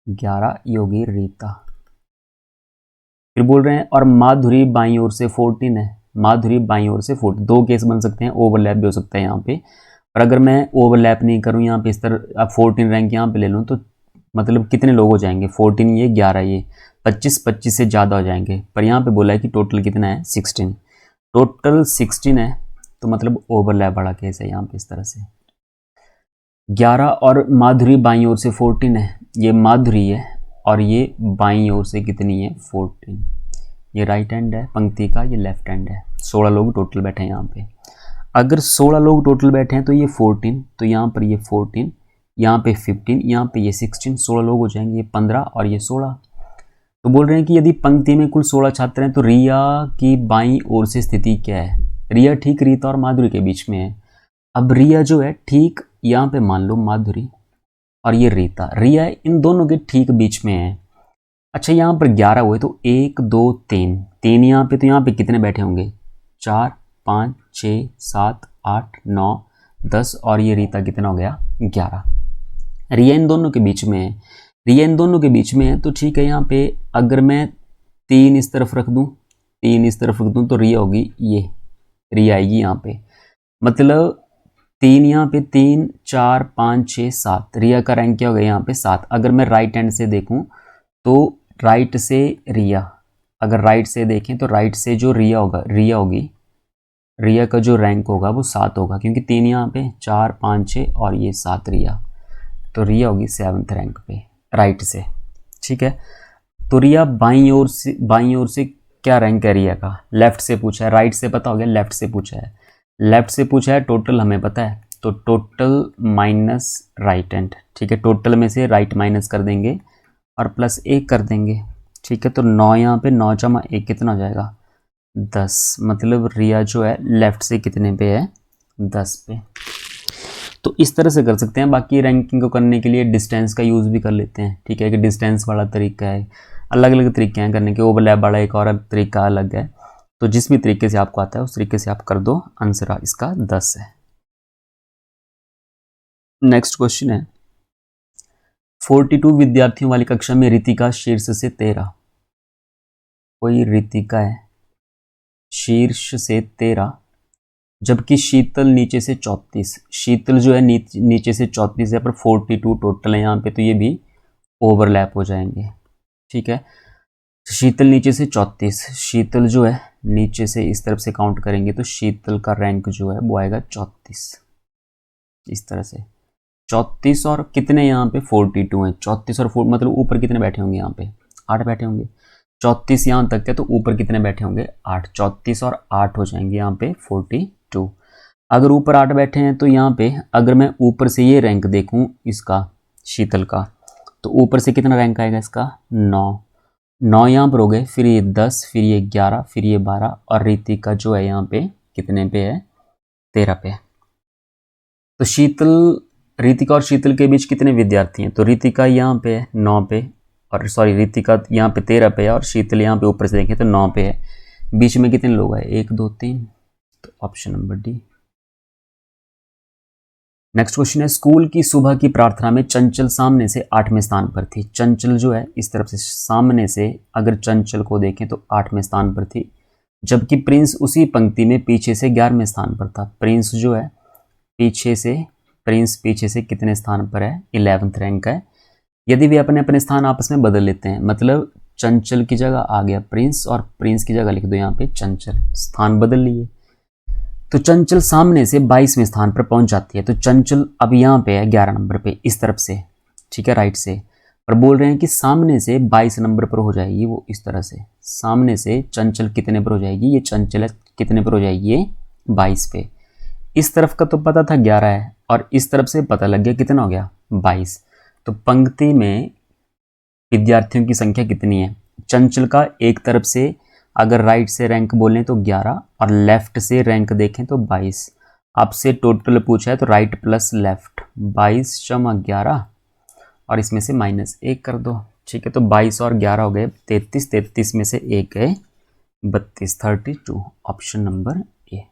11 योगी रीता। फिर बोल रहे हैं और माधुरी बाईं ओर से 14 है, माधुरी बाईं ओर से 14। 2 केस बन सकते हैं, ओवरलैप भी हो सकता है यहाँ पे, पर अगर मैं ओवरलैप नहीं करूँ यहाँ पे इस तरह आप 14 रैंक यहाँ पे ले लूँ तो मतलब कितने लोग हो जाएंगे, 14 ये 11 ये 25 से ज़्यादा हो जाएंगे, पर यहाँ पे बोला है कि टोटल कितना है 16, टोटल 16 है तो मतलब ओवरलैप वाला केस है यहाँ पे इस तरह से। 11 और माधुरी बाईं ओर से 14 है, ये माधुरी है और ये बाईं ओर से कितनी है 14, ये राइट हैंड है पंक्ति का, ये लेफ्ट हैंड है। 16 लोग टोटल बैठे हैं यहाँ पे। अगर 16 लोग टोटल बैठे हैं तो ये 14, तो यहाँ पर ये 14, यहाँ पे 15, यहाँ पे ये 16, 16 लोग हो जाएंगे, ये 15 और ये 16। तो बोल रहे हैं कि यदि पंक्ति में कुल 16 छात्र हैं तो रिया की बाईं ओर से स्थिति क्या है। रिया ठीक रीता और माधुरी के बीच में है। अब रिया जो है ठीक यहाँ पे मान लो माधुरी और ये रीता, रिया इन दोनों के ठीक बीच में है। अच्छा यहाँ पर 11 हुए तो 1 2 3 3 यहाँ पे, तो यहाँ पे कितने बैठे होंगे 4 5 6 7 8 9 10 और ये रीता कितना हो गया 11। रिया इन दोनों के बीच में है, रिया इन दोनों के बीच में है तो ठीक है। यहाँ पे अगर मैं 3 इस तरफ रख दूँ, 3 इस तरफ रख दूँ तो रिया होगी, ये रिया आएगी यहाँ पे। मतलब 3 यहाँ पे 3 4 5 6 7, रिया का रैंक क्या हो गया यहाँ पे 7। अगर मैं राइट हैंड से देखूँ तो राइट से रिया, अगर राइट से देखें तो राइट से जो रिया होगा, रिया होगी, रिया का जो रैंक होगा वो 7 होगा, क्योंकि 3 यहाँ पे 4 5 6 और ये 7 रिया, तो रिया होगी 7th रैंक पे राइट से। ठीक है, तो रिया बाईं ओर से क्या रैंक है रिया का, लेफ्ट से पूछा है, राइट से पता हो गया, लेफ्ट से पूछा है, लेफ्ट से पूछा है, टोटल हमें पता है, तो टोटल माइनस राइट हैंड। ठीक है, टोटल में से राइट माइनस कर देंगे और प्लस 1 कर देंगे। ठीक है, तो 9 यहाँ पे 9 जमा 1 कितना हो जाएगा 10। मतलब रिया जो है लेफ्ट से कितने पे है 10 पे। तो इस तरह से कर सकते हैं। बाकी रैंकिंग को करने के लिए डिस्टेंस का यूज़ भी कर लेते हैं। ठीक है, कि डिस्टेंस वाला तरीका है, अलग अलग तरीके हैं करने के, ओवरलैप वाला एक और तरीका अलग है। तो जिस भी तरीके से आपको आता है उस तरीके से आप कर दो। आंसर इसका 10 है। नेक्स्ट क्वेश्चन है 42 विद्यार्थियों वाली कक्षा में रितिका शीर्ष से 13, कोई रितिका है शीर्ष से 13, जबकि शीतल नीचे से 34, शीतल जो है नीचे से 34 है, पर 42 टोटल है यहाँ पे, तो ये भी ओवरलैप हो जाएंगे। ठीक है, शीतल नीचे से 34, शीतल जो है नीचे से इस तरफ से काउंट करेंगे तो शीतल का रैंक जो है वो आएगा 34, इस तरह से 34 और कितने यहाँ पे 42 हैं, 34 और 4 मतलब ऊपर कितने बैठे होंगे यहाँ पे 8 बैठे होंगे, 34 यहाँ तक है तो ऊपर कितने बैठे होंगे 8, 34 और 8 हो जाएंगे यहाँ पे 42। अगर ऊपर 8 बैठे हैं तो यहाँ पे अगर मैं ऊपर से ये रैंक देखूँ इसका शीतल का, तो ऊपर से कितना रैंक आएगा इसका 9 यहाँ पर हो गए, फिर ये 10, फिर ये 11, फिर ये 12 और रितिका जो है यहाँ पे कितने पे है 13 पे। तो रितिका और शीतल के बीच कितने विद्यार्थी हैं, तो रितिका यहाँ पे है 9 पे, और सॉरी रितिका यहाँ पे 13 पे है और शीतल यहाँ पे ऊपर से देखें तो 9 पे है। बीच में कितने लोग हैं 1 2 3, तो option number D. Next question है स्कूल की सुबह की प्रार्थना में चंचल सामने से 8वें स्थान पर थी। चंचल जो है इस तरफ से सामने से अगर चंचल को देखें तो 8वें स्थान पर थी, जबकि प्रिंस उसी पंक्ति में पीछे से 11वें स्थान पर था। प्रिंस जो है पीछे से कितने स्थान पर है 11th रैंक है। यदि वे अपने अपने स्थान आपस में बदल लेते हैं, मतलब चंचल की जगह आ गया प्रिंस और प्रिंस की जगह लिख दो यहाँ पे चंचल, स्थान बदल लिए, तो चंचल सामने से 22वें स्थान पर पहुंच जाती है। तो चंचल अब यहाँ पे है 11 नंबर पे इस तरफ से, ठीक है राइट से, पर बोल रहे हैं कि सामने से 22 नंबर पर हो जाएगी वो इस तरह से, सामने से चंचल कितने पर हो जाएगी, ये चंचल है कितने पर हो जाएगी ये 22 पे। इस तरफ का तो पता था 11 है और इस तरफ से पता लग गया कितना हो गया 22। तो पंक्ति में विद्यार्थियों की संख्या कितनी है, चंचल का एक तरफ से अगर राइट से रैंक बोलें तो 11 और लेफ्ट से रैंक देखें तो 22। आपसे टोटल पूछा है तो राइट प्लस लेफ्ट 22 जमा 11 और इसमें से -1 कर दो। ठीक है, तो 22 और 11 हो गए 33, 33 में से 1 है 32, 32, ऑप्शन नंबर ए।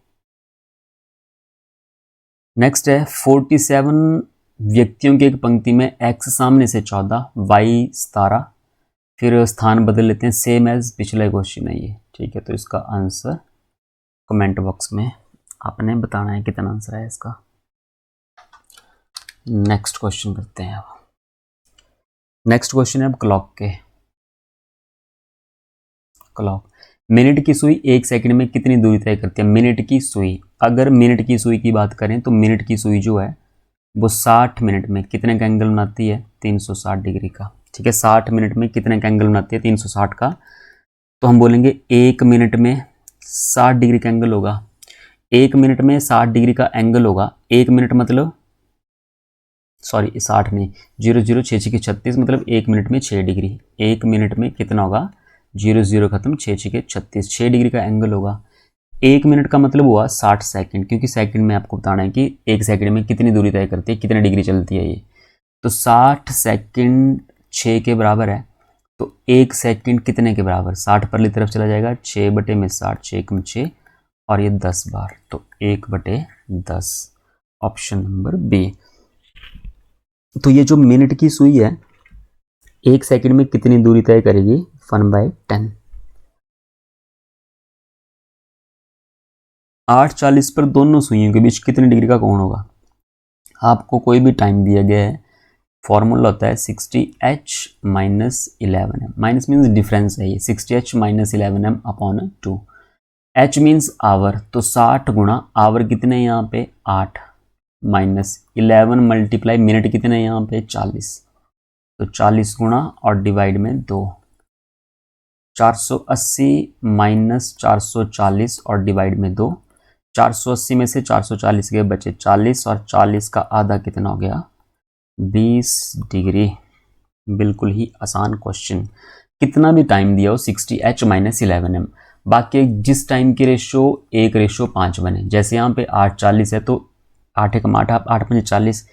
नेक्स्ट है 47 व्यक्तियों की एक पंक्ति में x सामने से 14, y 17, फिर स्थान बदल लेते हैं सेम एज पिछले क्वेश्चन है ये। ठीक है, तो इसका आंसर कमेंट बॉक्स में आपने बताना है कितना आंसर है इसका। नेक्स्ट क्वेश्चन करते हैं अब। नेक्स्ट क्वेश्चन है अब क्लॉक के। क्लॉक, मिनट की सुई 1 सेकंड में कितनी दूरी तय करती है। मिनट की सुई, अगर मिनट की सुई की बात करें तो मिनट की सुई जो है वो 60 मिनट में कितने का एंगल बनाती है 360 डिग्री का। ठीक है, 60 मिनट में कितने का एंगल बनाती है 360 का, तो हम बोलेंगे 1 मिनट में 60 डिग्री का एंगल होगा। 1 मिनट में 60 डिग्री का एंगल होगा, 1 मिनट मतलब सॉरी 60 नहीं 0 0 6 6 36 मतलब 1 मिनट में 6 डिग्री। 1 मिनट में कितना होगा 0 0 खत्म 6 6 36, 6 डिग्री का एंगल होगा। 1 मिनट का मतलब हुआ 60 सेकंड, क्योंकि सेकंड में आपको बताना है कि 1 सेकंड में कितनी दूरी तय करती है, कितने डिग्री चलती है ये। तो 60 सेकंड 6 के बराबर है, तो 1 सेकंड कितने के बराबर, 60 परली तरफ चला जाएगा, 6/60, 6 और ये 10 बार, तो 1/10, ऑप्शन नंबर बी। तो ये जो मिनट की सुई है 1 सेकंड में कितनी दूरी तय करेगी, 1/10। 8:40 पर दोनों सुइयों के बीच कितने डिग्री का कोण होगा। आपको कोई भी टाइम दिया गया है, फॉर्मूला होता है 60h - 11m, minus means difference है ये, 60h - 11m/2। h means our, तो 60 गुणा आवर कितने यहाँ पे 8 माइनस 11 मल्टीप्लाई मिनट कितने यहाँ पे 40, तो 40 गुणा और डिवाइड में 2, 480 माइनस 440 और डिवाइड में 2, 480 में से 440 के बचे 40 और 40 का आधा कितना हो गया 20 डिग्री। बिल्कुल ही आसान क्वेश्चन, कितना भी टाइम दिया हो 60h - 11m, बाकी जिस टाइम की रेशो 1:5 बने, जैसे यहाँ पे 8:40 है तो 8 × 8 8 × 40,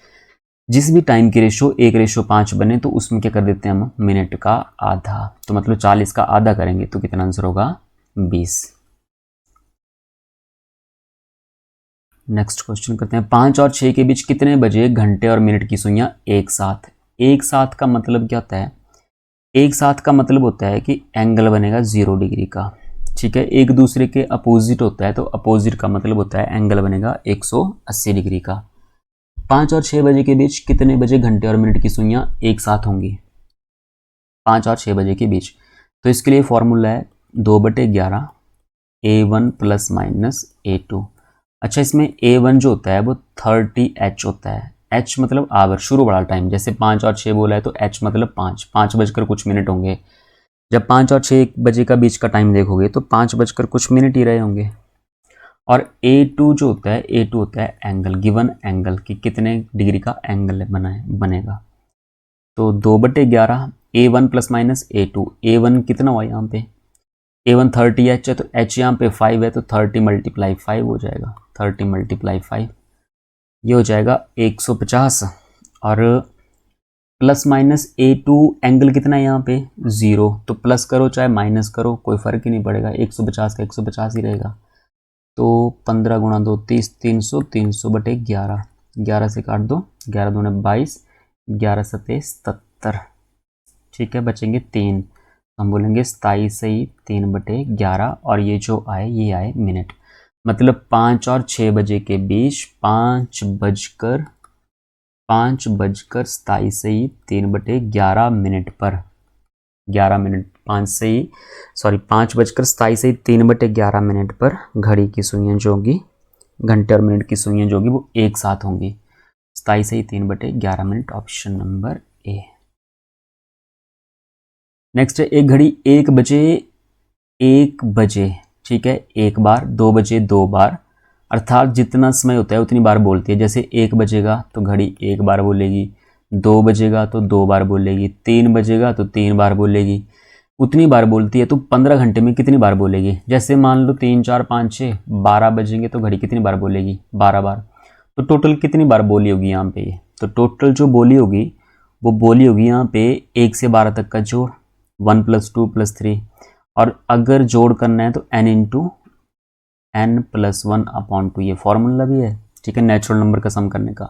जिस भी टाइम की रेशो 1:5 बने तो उसमें क्या कर देते हैं हम, मिनट का आधा, तो मतलब 40 का आधा करेंगे तो कितना आंसर होगा 20। नेक्स्ट क्वेश्चन करते हैं, 5 और 6 के बीच कितने बजे घंटे और मिनट की सुइयां एक साथ। एक साथ का मतलब क्या होता है, एक साथ का मतलब होता है कि एंगल बनेगा 0 डिग्री का, ठीक है। एक दूसरे के अपोजिट होता है तो अपोजिट का मतलब होता है एंगल बनेगा 180 डिग्री का। 5 और 6 बजे के बीच कितने बजे घंटे और मिनट की सुइयां एक साथ होंगी, 5 और 6 बजे के बीच। तो इसके लिए फॉर्मूला है 2/11 A1 ± A2। अच्छा, इसमें A1 जो होता है वो 30h होता है, h मतलब आवर, शुरू वाला टाइम, जैसे 5 और 6 बोला है तो h मतलब 5 बजकर कुछ मिनट होंगे। जब 5 और 6 बजे का बीच का टाइम देखोगे तो 5 बजकर कुछ मिनट ही रहे होंगे। और A2 जो होता है, A2 होता है एंगल, गिवन एंगल कि कितने डिग्री का एंगल बनेगा। तो 2/11 A1 ± A2, A1 कितना हुआ यहाँ पे, A1 30h है तो h यहाँ पे 5 है तो 30 × 5 हो जाएगा, 30 × 5 ये हो जाएगा 150। और प्लस माइनस A2 एंगल कितना है यहाँ पे 0, तो प्लस करो चाहे माइनस करो कोई फर्क ही नहीं पड़ेगा, 150 का 150 ही रहेगा। तो 15 × 2 30, 300, 300/11, 11 से काट दो, 11 दूने 22, 11 सते 77, ठीक है, बचेंगे 3, हम बोलेंगे 27 सही 3/11, और ये जो आए ये आए मिनट। मतलब 5 और 6 बजे के बीच 5:27 सही 3/11 मिनट पर 11 मिनट 5:27 सही 3/11 मिनट पर घड़ी की सुइयां जो होंगी, घंटे और मिनट की सुइयां जो होंगी वो एक साथ होंगी, 27 सही 3/11 minute, option number A. Next है, एक घड़ी 1 बजे, ठीक है, एक बार, 2 बजे 2 बार, अर्थात जितना समय होता है उतनी बार बोलती है। जैसे 1 बजेगा तो घड़ी 1 बार बोलेगी, 2 बजेगा तो 2 बार बोलेगी, 3 बजेगा तो 3 बार बोलेगी, उतनी बार बोलती है। तो 15 घंटे में कितनी बार बोलेगी, जैसे मान लो 3 4 5 6 12 बजेंगे तो घड़ी कितनी बार बोलेगी 12 बार। तो टोटल कितनी बार बोली होगी यहाँ पे ये, तो टोटल जो बोली होगी वो बोली होगी यहाँ पे 1 से 12 तक का जोड़, 1 + 2 + 3, और अगर जोड़ करना है तो n × n + 1/2, ये फॉर्मूला भी है, ठीक है, नेचुरल नंबर का सम करने का।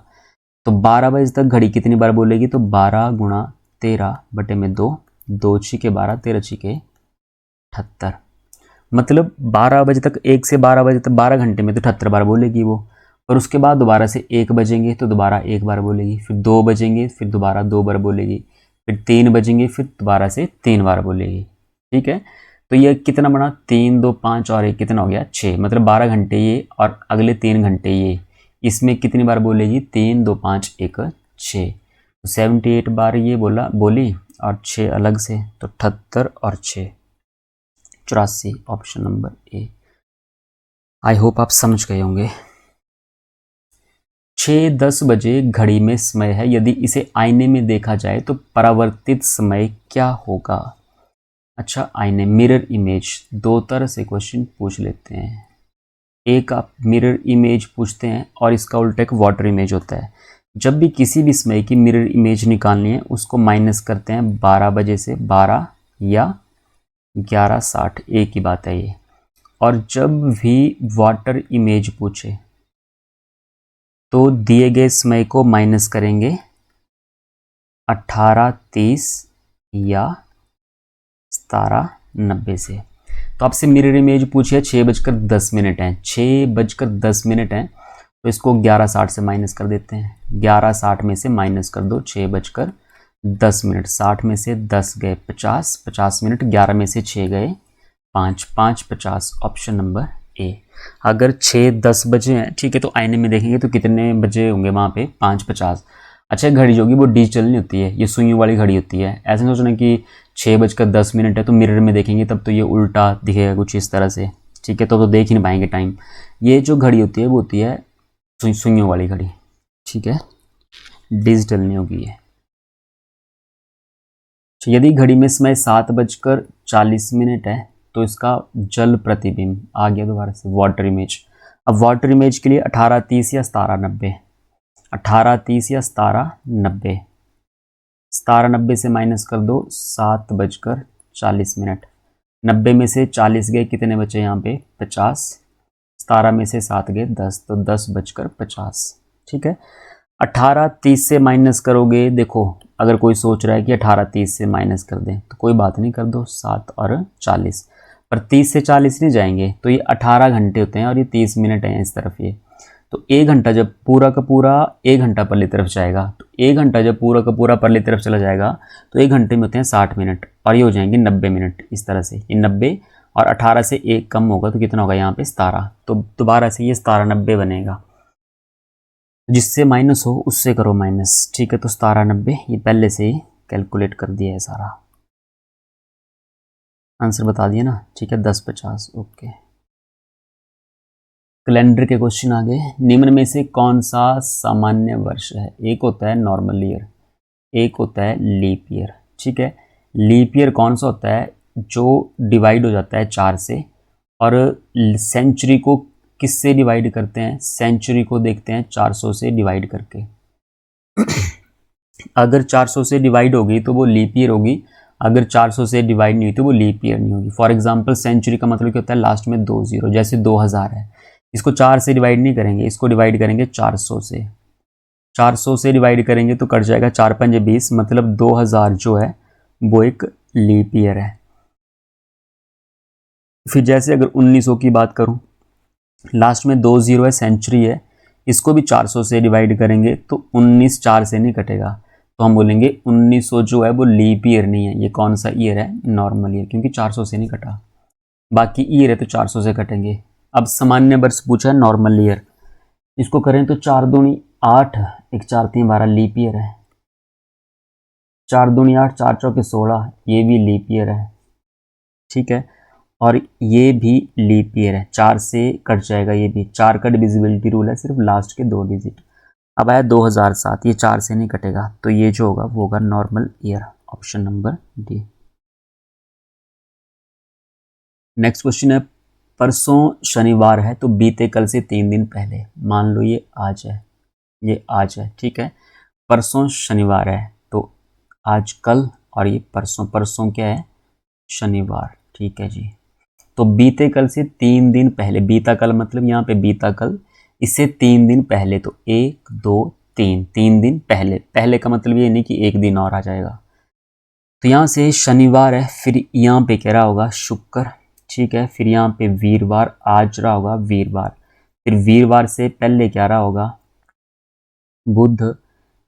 तो 12 बजे तक घड़ी कितनी बार बोलेगी, तो 12 × 13/2, 2 × 12, 13 × 78, मतलब 12 बजे तक, 1 से 12 बजे तक 12 घंटे में तो 78 बार बोलेगी वो। और उसके बाद दोबारा से 1 बजेंगे तो दोबारा 1 बार बोलेगी, फिर 2 बजेंगे फिर दोबारा 2 बार बोलेगी, फिर 3 बजेंगे फिर दोबारा से 3 बार बोलेगी, ठीक है। तो ये कितना बना, 3 2 5 और 1 कितना हो गया 6, मतलब 12 घंटे ये और अगले 3 घंटे ये, इसमें कितनी बार बोलेगी 3 2 5 1 6, तो 78 बार ये बोली और 6 अलग से, तो 78 और 6 84, option number A. I hope आप समझ गए होंगे। 6:10 बजे घड़ी में समय है, यदि इसे आईने में देखा जाए तो परावर्तित समय क्या होगा। अच्छा, आईने, मिरर इमेज, दो तरह से क्वेश्चन पूछ लेते हैं। एक आप मिरर इमेज पूछते हैं और इसका उल्टा एक वाटर इमेज होता है। जब भी किसी भी समय की मिरर इमेज निकालनी है उसको माइनस करते हैं 12 बजे से, 12 या 11:60, एक ही बात है ये। और जब भी वाटर इमेज पूछे तो दिए गए समय को माइनस करेंगे 18:30 या 17:90 से। तो आपसे मिरर इमेज पूछी है 6:10 है, 6:10 है, तो इसको 11:60 से माइनस कर देते हैं। 11:60 में से माइनस कर दो 6:10, 60 में से 10 गए 50, 50 मिनट, 11 में से 6 गए 5, 5 50, ऑप्शन नंबर ए। अगर 6:10 बजे हैं, ठीक है, तो आईने में देखेंगे तो कितने बजे होंगे वहाँ पे, 5:50। अच्छा, घड़ी जो होगी वो डिजिटल नहीं होती है, ये सुइयों वाली घड़ी होती है। ऐसे नहीं सोचना कि 6:10 है तो मिरर में देखेंगे तब तो ये उल्टा दिखेगा कुछ इस तरह से, ठीक है, तो देख ही नहीं पाएंगे टाइम। ये जो घड़ी होती है वो होती है सुइयों वाली घड़ी, ठीक है, डिजिटल नहीं होगी ये। यदि घड़ी में समय 7:40 है तो इसका जल प्रतिबिंब आ गया दोबारा से वाटर इमेज। अब वाटर इमेज के लिए 18:30 या 17:90, 18:30 या 17:90, 17:90 से माइनस कर दो 7:40, 90 में से 40 गए, कितने बचे यहाँ पे 50, 17 में से 7 गए 10, तो 10:50, ठीक है। 18:30 से माइनस करोगे, देखो अगर कोई सोच रहा है कि 18:30 से माइनस कर दें तो कोई बात नहीं, कर दो 7 और 40, पर 30 से 40 नहीं जाएंगे तो ये 18 घंटे होते हैं और ये 30 मिनट हैं इस तरफ ये। तो 1 घंटा जब पूरा का पूरा 1 घंटा परली तरफ जाएगा, तो 1 घंटा जब पूरा का पूरा परली तरफ चला जाएगा तो 1 घंटे में होते हैं 60 मिनट और ये हो जाएंगे 90 मिनट इस तरह से। ये 90 और 18 से 1 कम होगा तो कितना होगा यहाँ पे 17, तो दोबारा से ये 17:90 बनेगा। जिससे माइनस हो उससे करो माइनस, ठीक है, तो 17:90 ये पहले से ही कैलकुलेट कर दिया है सारा, आंसर बता दिया ना, ठीक है, 10:50, ओके। कैलेंडर के क्वेश्चन आ गए। निम्न में से कौन सा सामान्य वर्ष है? एक होता है नॉर्मल ईयर, एक होता है लीप ईयर, ठीक है। लीप ईयर कौन सा होता है? जो डिवाइड हो जाता है 4 से। और सेंचुरी को किससे डिवाइड करते हैं? सेंचुरी को देखते हैं 400 से डिवाइड करके। अगर 400 से डिवाइड होगी तो वो लीप ईयर होगी, अगर 400 से डिवाइड नहीं हुई तो वो लीप ईयर नहीं होगी। फॉर एग्जांपल सेंचुरी का मतलब क्या होता है? लास्ट में 2 जीरो, जैसे 2000 है, इसको 4 से डिवाइड नहीं करेंगे, इसको डिवाइड करेंगे 400 से। 400 से डिवाइड करेंगे तो कट जाएगा 4 5 20, मतलब 2000 जो है वो एक लीप ईयर है। फिर जैसे अगर 1900 की बात करूं, लास्ट में 2 जीरो है, सेंचुरी है, इसको भी 400 से डिवाइड करेंगे तो 19 4 से नहीं कटेगा, तो हम बोलेंगे 1900 जो है वो लीप ईयर नहीं है, ये कौन सा ईयर है? नॉर्मल ईयर, क्योंकि 400 से नहीं कटा। बाकी ईयर है तो 400 से कटेंगे। अब सामान्य वर्ष पूछा है नॉर्मल ईयर, इसको करें तो 4 दूनी 8, 1 4 3 12 लीप ईयर है। 4 दूनी 8, 4 चौके 16, ये भी लीप ईयर है, ठीक है। और ये भी लीप ईयर है, 4 से कट जाएगा, ये भी 4 का डिविजिबिलिटी रूल है, सिर्फ लास्ट के 2 डिजिट। अब आया 2007, ये 4 से नहीं कटेगा, तो ये जो होगा वो होगा normal year, option number D. Next question है, परसों शनिवार है तो बीते कल से 3 दिन पहले, मान लो ये आज है, ये आज है, ठीक है। परसों शनिवार है तो आज कल, और ये परसों, परसों क्या है? शनिवार, ठीक है जी। तो बीते कल से 3 दिन पहले, बीता कल मतलब यहाँ पे बीता कल, इससे 3 दिन पहले, तो 1 2 3, 3 दिन पहले, पहले का मतलब ये नहीं कि 1 दिन और आ जाएगा। तो यहाँ से शनिवार है, फिर यहाँ पे क्या रहा होगा? शुक्र, ठीक है, फिर यहाँ पे वीरवार, आज रहा होगा वीरवार, फिर वीरवार से पहले क्या रहा होगा? बुध,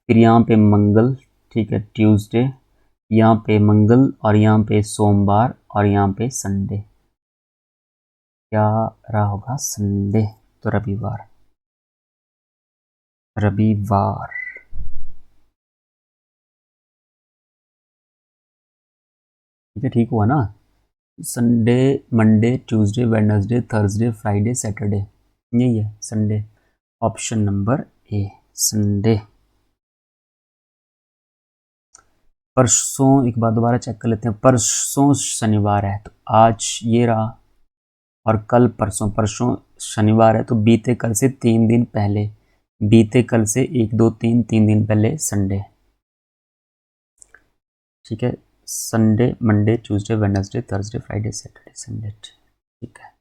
फिर यहाँ पे मंगल, ठीक है, ट्यूसडे, यहाँ पे मंगल, और यहाँ पे सोमवार, और यहाँ पे संडे, क्या रहा होगा? संडे, तो रविवार, रविवार, ठीक है, ठीक हुआ ना? Sunday, Monday, Tuesday, Wednesday, Thursday, Friday, Saturday, यही है Sunday, option number A, Sunday. परसों एक बार दोबारा चेक कर लेते हैं, परसों शनिवार है तो आज ये रहा, और कल परसों, परसों शनिवार है तो बीते कल से 3 दिन पहले, बीते कल से 1 2 3 3 दिन पहले संडे, ठीक है। Sunday, Monday, Tuesday, Wednesday, Thursday, Friday, Saturday, Sunday, ठीक है।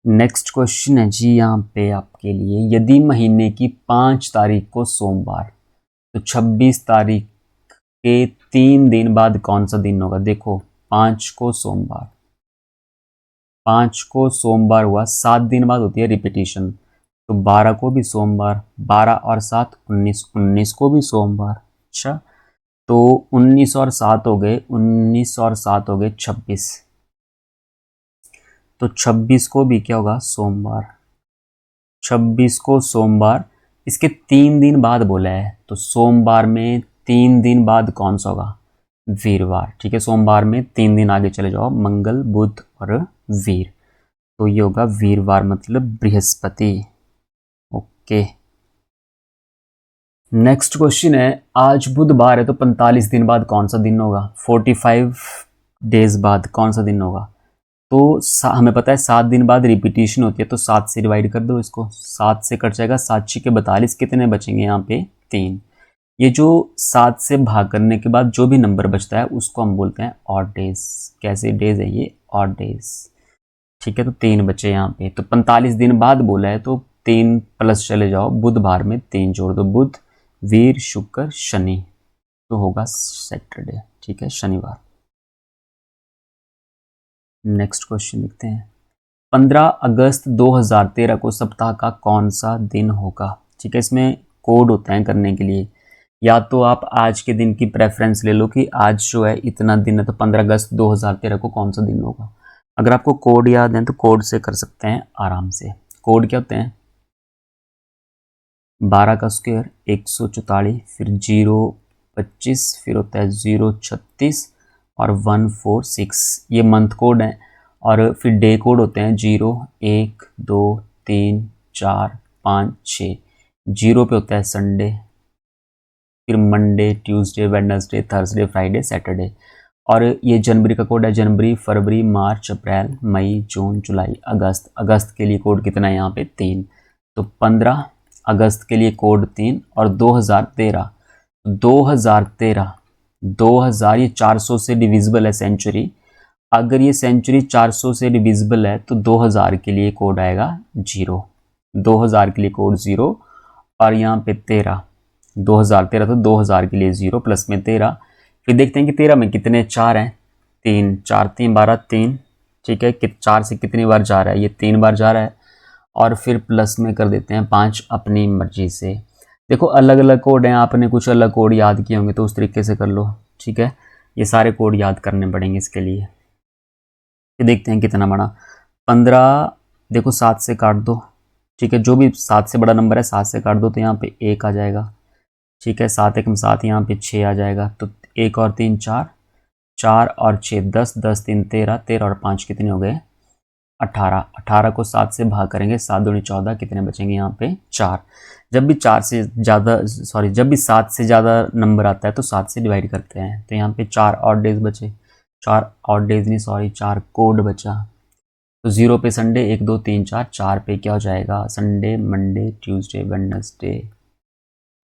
नेक्स्ट क्वेश्चन है जी यहाँ पे आपके लिए, यदि महीने की 5 तारीख को सोमवार तो 26 तारीख के 3 दिन बाद कौन सा दिन होगा। देखो 5 को सोमवार, 5 को सोमवार हुआ, 7 दिन बाद होती है रिपीटिशन, तो 12 को भी सोमवार, 12 और 7 19, 19 को भी सोमवार। अच्छा, तो 19 और 7 हो गए, 19 और 7 हो गए 26, तो 26 को भी क्या होगा सोमवार, 26 को सोमवार। इसके 3 दिन बाद बोला है, तो सोमवार में 3 दिन बाद कौन सा होगा, वीरवार, ठीक है। सोमवार में 3 दिन आगे चले जाओ, मंगल, बुध और वीर, तो ये होगा वीरवार, मतलब बृहस्पति। ओके, नेक्स्ट क्वेश्चन है, आज बुधवार है तो 45 दिन बाद कौन सा दिन होगा, 45 डेज बाद कौन सा दिन होगा। तो हमें पता है 7 दिन बाद रिपीटिशन होती है, तो 7 से डिवाइड कर दो इसको, 7 से कट जाएगा, 7 6 42, कितने बचेंगे यहाँ पे 3। ये जो 7 से भाग करने के बाद जो भी नंबर बचता है उसको हम बोलते हैं ऑड डेज। कैसे डेज है ये, ऑड डेज, ठीक है। तो 3 बचे यहाँ पे, तो 45 दिन बाद बोला है तो 3 प्लस चले जाओ, बुधवार में 3 जोड़ दो, बुध, वीर, शुक्र, शनि, तो होगा सैटरडे, ठीक है, शनिवार। नेक्स्ट क्वेश्चन लिखते हैं, 15 अगस्त 2013 को सप्ताह का कौन सा दिन होगा, ठीक है। इसमें कोड होता है करने के लिए, या तो आप आज के दिन की प्रेफरेंस ले लो कि आज जो है इतना दिन है, तो 15 अगस्त 2013 को कौन सा दिन होगा। अगर आपको कोड याद है तो कोड से कर सकते हैं आराम से। कोड क्या होते हैं, 12 का स्क्वायर 144, फिर 025, फिर होता है 036 और 146, ये मंथ कोड है। और फिर डे कोड होते हैं 0 1 2 3 4 5 6, 0 पे होता है संडे, फिर Monday, Tuesday, Wednesday, Thursday, Friday, Saturday. और ये जनवरी का कोड है, जनवरी, फरवरी, मार्च, अप्रैल, मई, जून, जुलाई, अगस्त। अगस्त के लिए कोड कितना है यहाँ पे 3, तो 15 अगस्त के लिए कोड 3। और 2013, 2000 ये 400 से डिविजिबल है सेंचुरी, अगर ये सेंचुरी 400 से डिविजिबल है तो 2000 के लिए कोड आएगा 0, 2000 के लिए कोड 0। और यहाँ पे 13, 2013 तो 2000 के लिए 0 प्लस में 13। फिर देखते हैं कि 13 में कितने 4 हैं, 3 4 3 12 3, ठीक है। 4 से कितनी बार जा रहा है, ये 3 बार जा रहा है। और फिर प्लस में कर देते हैं 5 अपनी मर्जी से। देखो अलग अलग कोड हैं, आपने कुछ अलग कोड याद किए होंगे तो उस तरीके से कर लो, ठीक है। ये सारे कोड याद करने पड़ेंगे इसके लिए। फिर देखते हैं कितना बड़ा, 15, देखो 7 से काट दो, ठीक है। जो भी 7 से बड़ा नंबर है 7 से काट दो, तो यहाँ पे 1 आ जाएगा, ठीक है। 7 1 7, यहाँ पे 6 आ जाएगा, तो 1 और 3 4, 4 और 6 10, 10 3 13, 13 और 5 कितने हो गए 18, 18 को 7 से भाग करेंगे, 7 दूनी 14, कितने बचेंगे यहाँ पे 4। जब भी 4 से ज़्यादा, सॉरी, जब भी 7 से ज़्यादा नंबर आता है तो 7 से डिवाइड करते हैं, तो यहाँ पे 4 ऑड डेज बचे, 4 ऑड डेज नहीं सॉरी 4 कोड बचा। तो 0 पे संडे, 1 2 3 4, 4 पे क्या हो जाएगा संडे, मंडे, ट्यूसडे, वेडनेसडे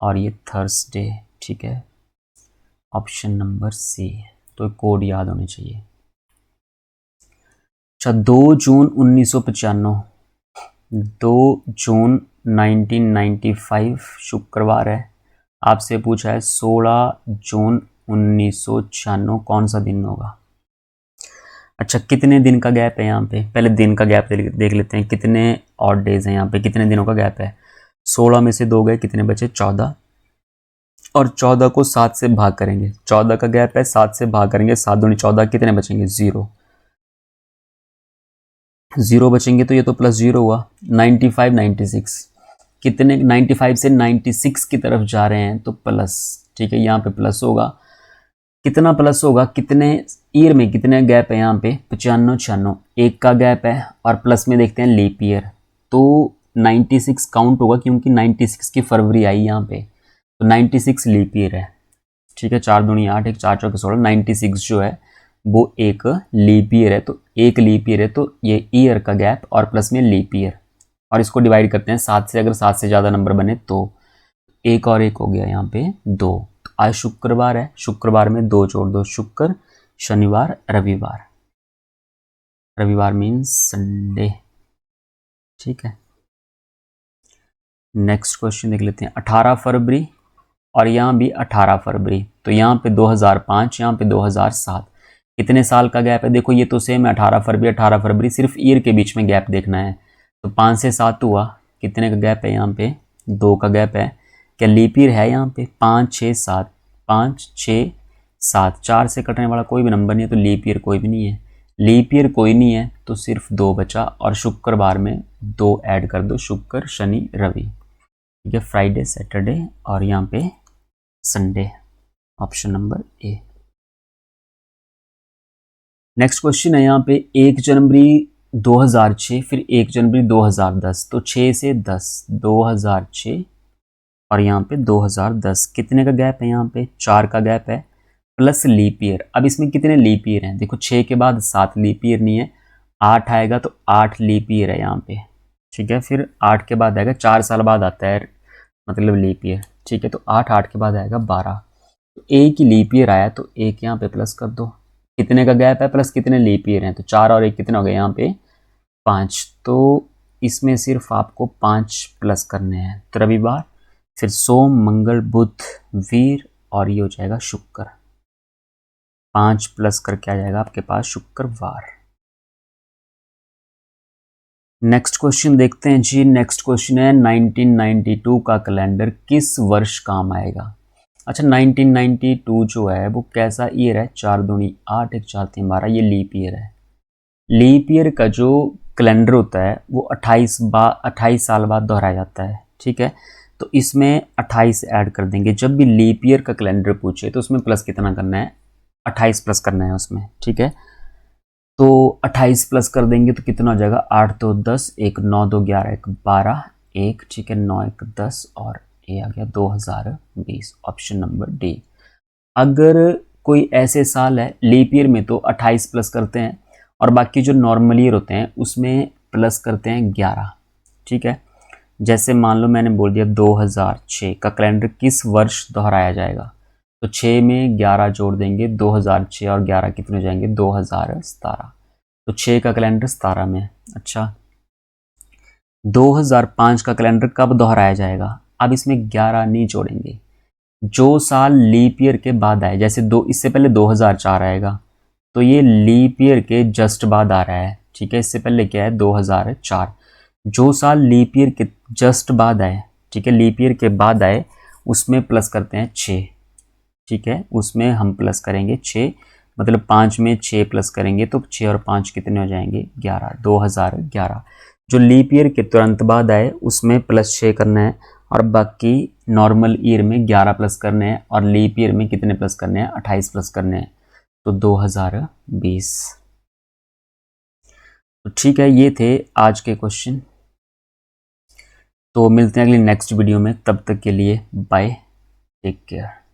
और ये थर्सडे, ठीक है। ऑप्शन नंबर सी, तो कोड याद होने चाहिए। अच्छा, 2 जून 1995, 2 जून 1995 शुक्रवार है। आपसे पूछा है 16 जून 1996 कौन सा दिन होगा। अच्छा, कितने दिन का गैप है यहाँ पे, पहले दिन का गैप देख लेते हैं, कितने ऑड डेज हैं यहाँ पे, कितने दिनों का गैप है। 16 में से 2 गए, कितने बचे 14, और 14 को 7 से भाग करेंगे, 14 का गैप है, 7 से भाग करेंगे, 7 दूनी 14, कितने बचेंगे 0, 0 बचेंगे, तो ये तो प्लस 0 हुआ। 95 96, कितने 95 से 96 की तरफ जा रहे हैं तो प्लस, ठीक है, यहाँ पे प्लस होगा। कितना प्लस होगा, कितने ईयर में कितने गैप है यहाँ पे 95 96, 1 का गैप है, और प्लस में देखते हैं लीप ईयर, तो 96 काउंट होगा क्योंकि 96 की फरवरी आई यहाँ पे, तो 96 लीप ईयर है, ठीक है। 4 दूनी 8, 1 4 4 16, 96 जो है वो एक लीप ईयर है। तो एक लीप ईयर है तो ये ईयर का गैप और प्लस में लीप ईयर, और इसको डिवाइड करते हैं 7 से। अगर 7 से ज़्यादा नंबर बने तो एक और एक हो गया यहाँ पे 2। तो आज शुक्रवार है, शुक्रवार में 2 जोड़ दो, शुक्र, शनिवार, रविवार। रविवार मीन्स संडे। ठीक है, नेक्स्ट क्वेश्चन देख लेते हैं। 18 फरवरी और यहाँ भी 18 फरवरी, तो यहाँ पे 2005, यहाँ पे 2007, कितने साल का गैप है? देखो ये तो सेम है, 18 फरवरी 18 फरवरी, सिर्फ ईयर के बीच में गैप देखना है। तो 5 से 7 हुआ, कितने का गैप है यहाँ पे? 2 का गैप है। क्या लीप ईयर है यहाँ पे? 5 6 7, 5 6 7, 4 से कटने वाला कोई भी नंबर नहीं है, तो लीप ईयर कोई भी नहीं है। लीप ईयर कोई नहीं है तो सिर्फ 2 बचा, और शुक्रवार में 2 ऐड कर दो, शुक्र, शनि, रवि। ठीक है, फ्राइडे, सैटरडे और यहाँ पे Sunday, option number A. Next question है यहाँ पे 1 जनवरी 2006, फिर 1 जनवरी 2010, तो 6 से 10, 2006 और यहाँ पे 2010, कितने का गैप है? यहाँ पे 4 का गैप है, प्लस लीप ईयर। अब इसमें कितने लीप ईयर हैं? देखो 6 के बाद 7 लीप ईयर नहीं है, 8 आएगा तो 8 लीप ईयर है यहाँ पे। ठीक है, फिर 8 के बाद आएगा, 4 साल बाद आता है मतलब लीप ईयर। ठीक है, तो 8 के बाद आएगा 12, तो एक ही लीप ईयर आया तो एक यहाँ पे प्लस कर दो। कितने का गैप है प्लस कितने लीप ईयर हैं? तो 4 और 1 कितने हो गए यहाँ पे? 5। तो इसमें सिर्फ आपको 5 प्लस करने हैं। तो रविवार, फिर सोम, मंगल, बुध, वीर और ये हो जाएगा शुक्र। 5 प्लस करके आ जाएगा आपके पास शुक्रवार। नेक्स्ट क्वेश्चन देखते हैं जी। नेक्स्ट क्वेश्चन है 1992 का कैलेंडर किस वर्ष काम आएगा? अच्छा, 1992 जो है वो कैसा ईयर है? 4 दूनी 8, 1 4 3 12, ये लीप ईयर है। लीप ईयर का जो कैलेंडर होता है वो 28 साल बाद दोहराया जाता है। ठीक है, तो इसमें 28 ऐड कर देंगे। जब भी लीप ईयर का कैलेंडर पूछे तो उसमें प्लस कितना करना है? 28 प्लस करना है उसमें। ठीक है, तो 28 प्लस कर देंगे तो कितना हो जाएगा? 8 2 10, 1 9 2 11, 1 12, 1, ठीक है, 9 1 10 और ये आ गया 2020, ऑप्शन नंबर डी। अगर कोई ऐसे साल है लीप ईयर में तो 28 प्लस करते हैं, और बाकी जो नॉर्मल ईयर होते हैं उसमें प्लस करते हैं 11। ठीक है, जैसे मान लो मैंने बोल दिया 2006 का कैलेंडर किस वर्ष दोहराया जाएगा, तो 6 में 11 जोड़ देंगे, 2006 और 11 कितने हो जाएंगे? 2017। तो 6 का कैलेंडर 17 में। अच्छा, 2005 का कैलेंडर कब दोहराया जाएगा? अब इसमें 11 नहीं जोड़ेंगे, जो साल लीप ईयर के बाद आए, जैसे इससे पहले 2004 आएगा तो ये लीप ईयर के जस्ट बाद आ रहा है। ठीक है, इससे पहले क्या है? 2004। जो साल लीप ईयर के जस्ट बाद आए, ठीक है, लीप ईयर के बाद आए, उसमें प्लस करते हैं 6। ठीक है, उसमें हम प्लस करेंगे 6, मतलब 5 में 6 प्लस करेंगे तो 6 और 5 कितने हो जाएंगे? 11, 2011। जो लीप ईयर के तुरंत बाद आए उसमें प्लस 6 करना है, और बाकी नॉर्मल ईयर में 11 प्लस करने हैं, और लीप ईयर में कितने प्लस करने हैं? 28 प्लस करने हैं, तो 2020। तो ठीक है, ये थे आज के क्वेश्चन। तो मिलते हैं अगली नेक्स्ट वीडियो में, तब तक के लिए बाय, टेक केयर।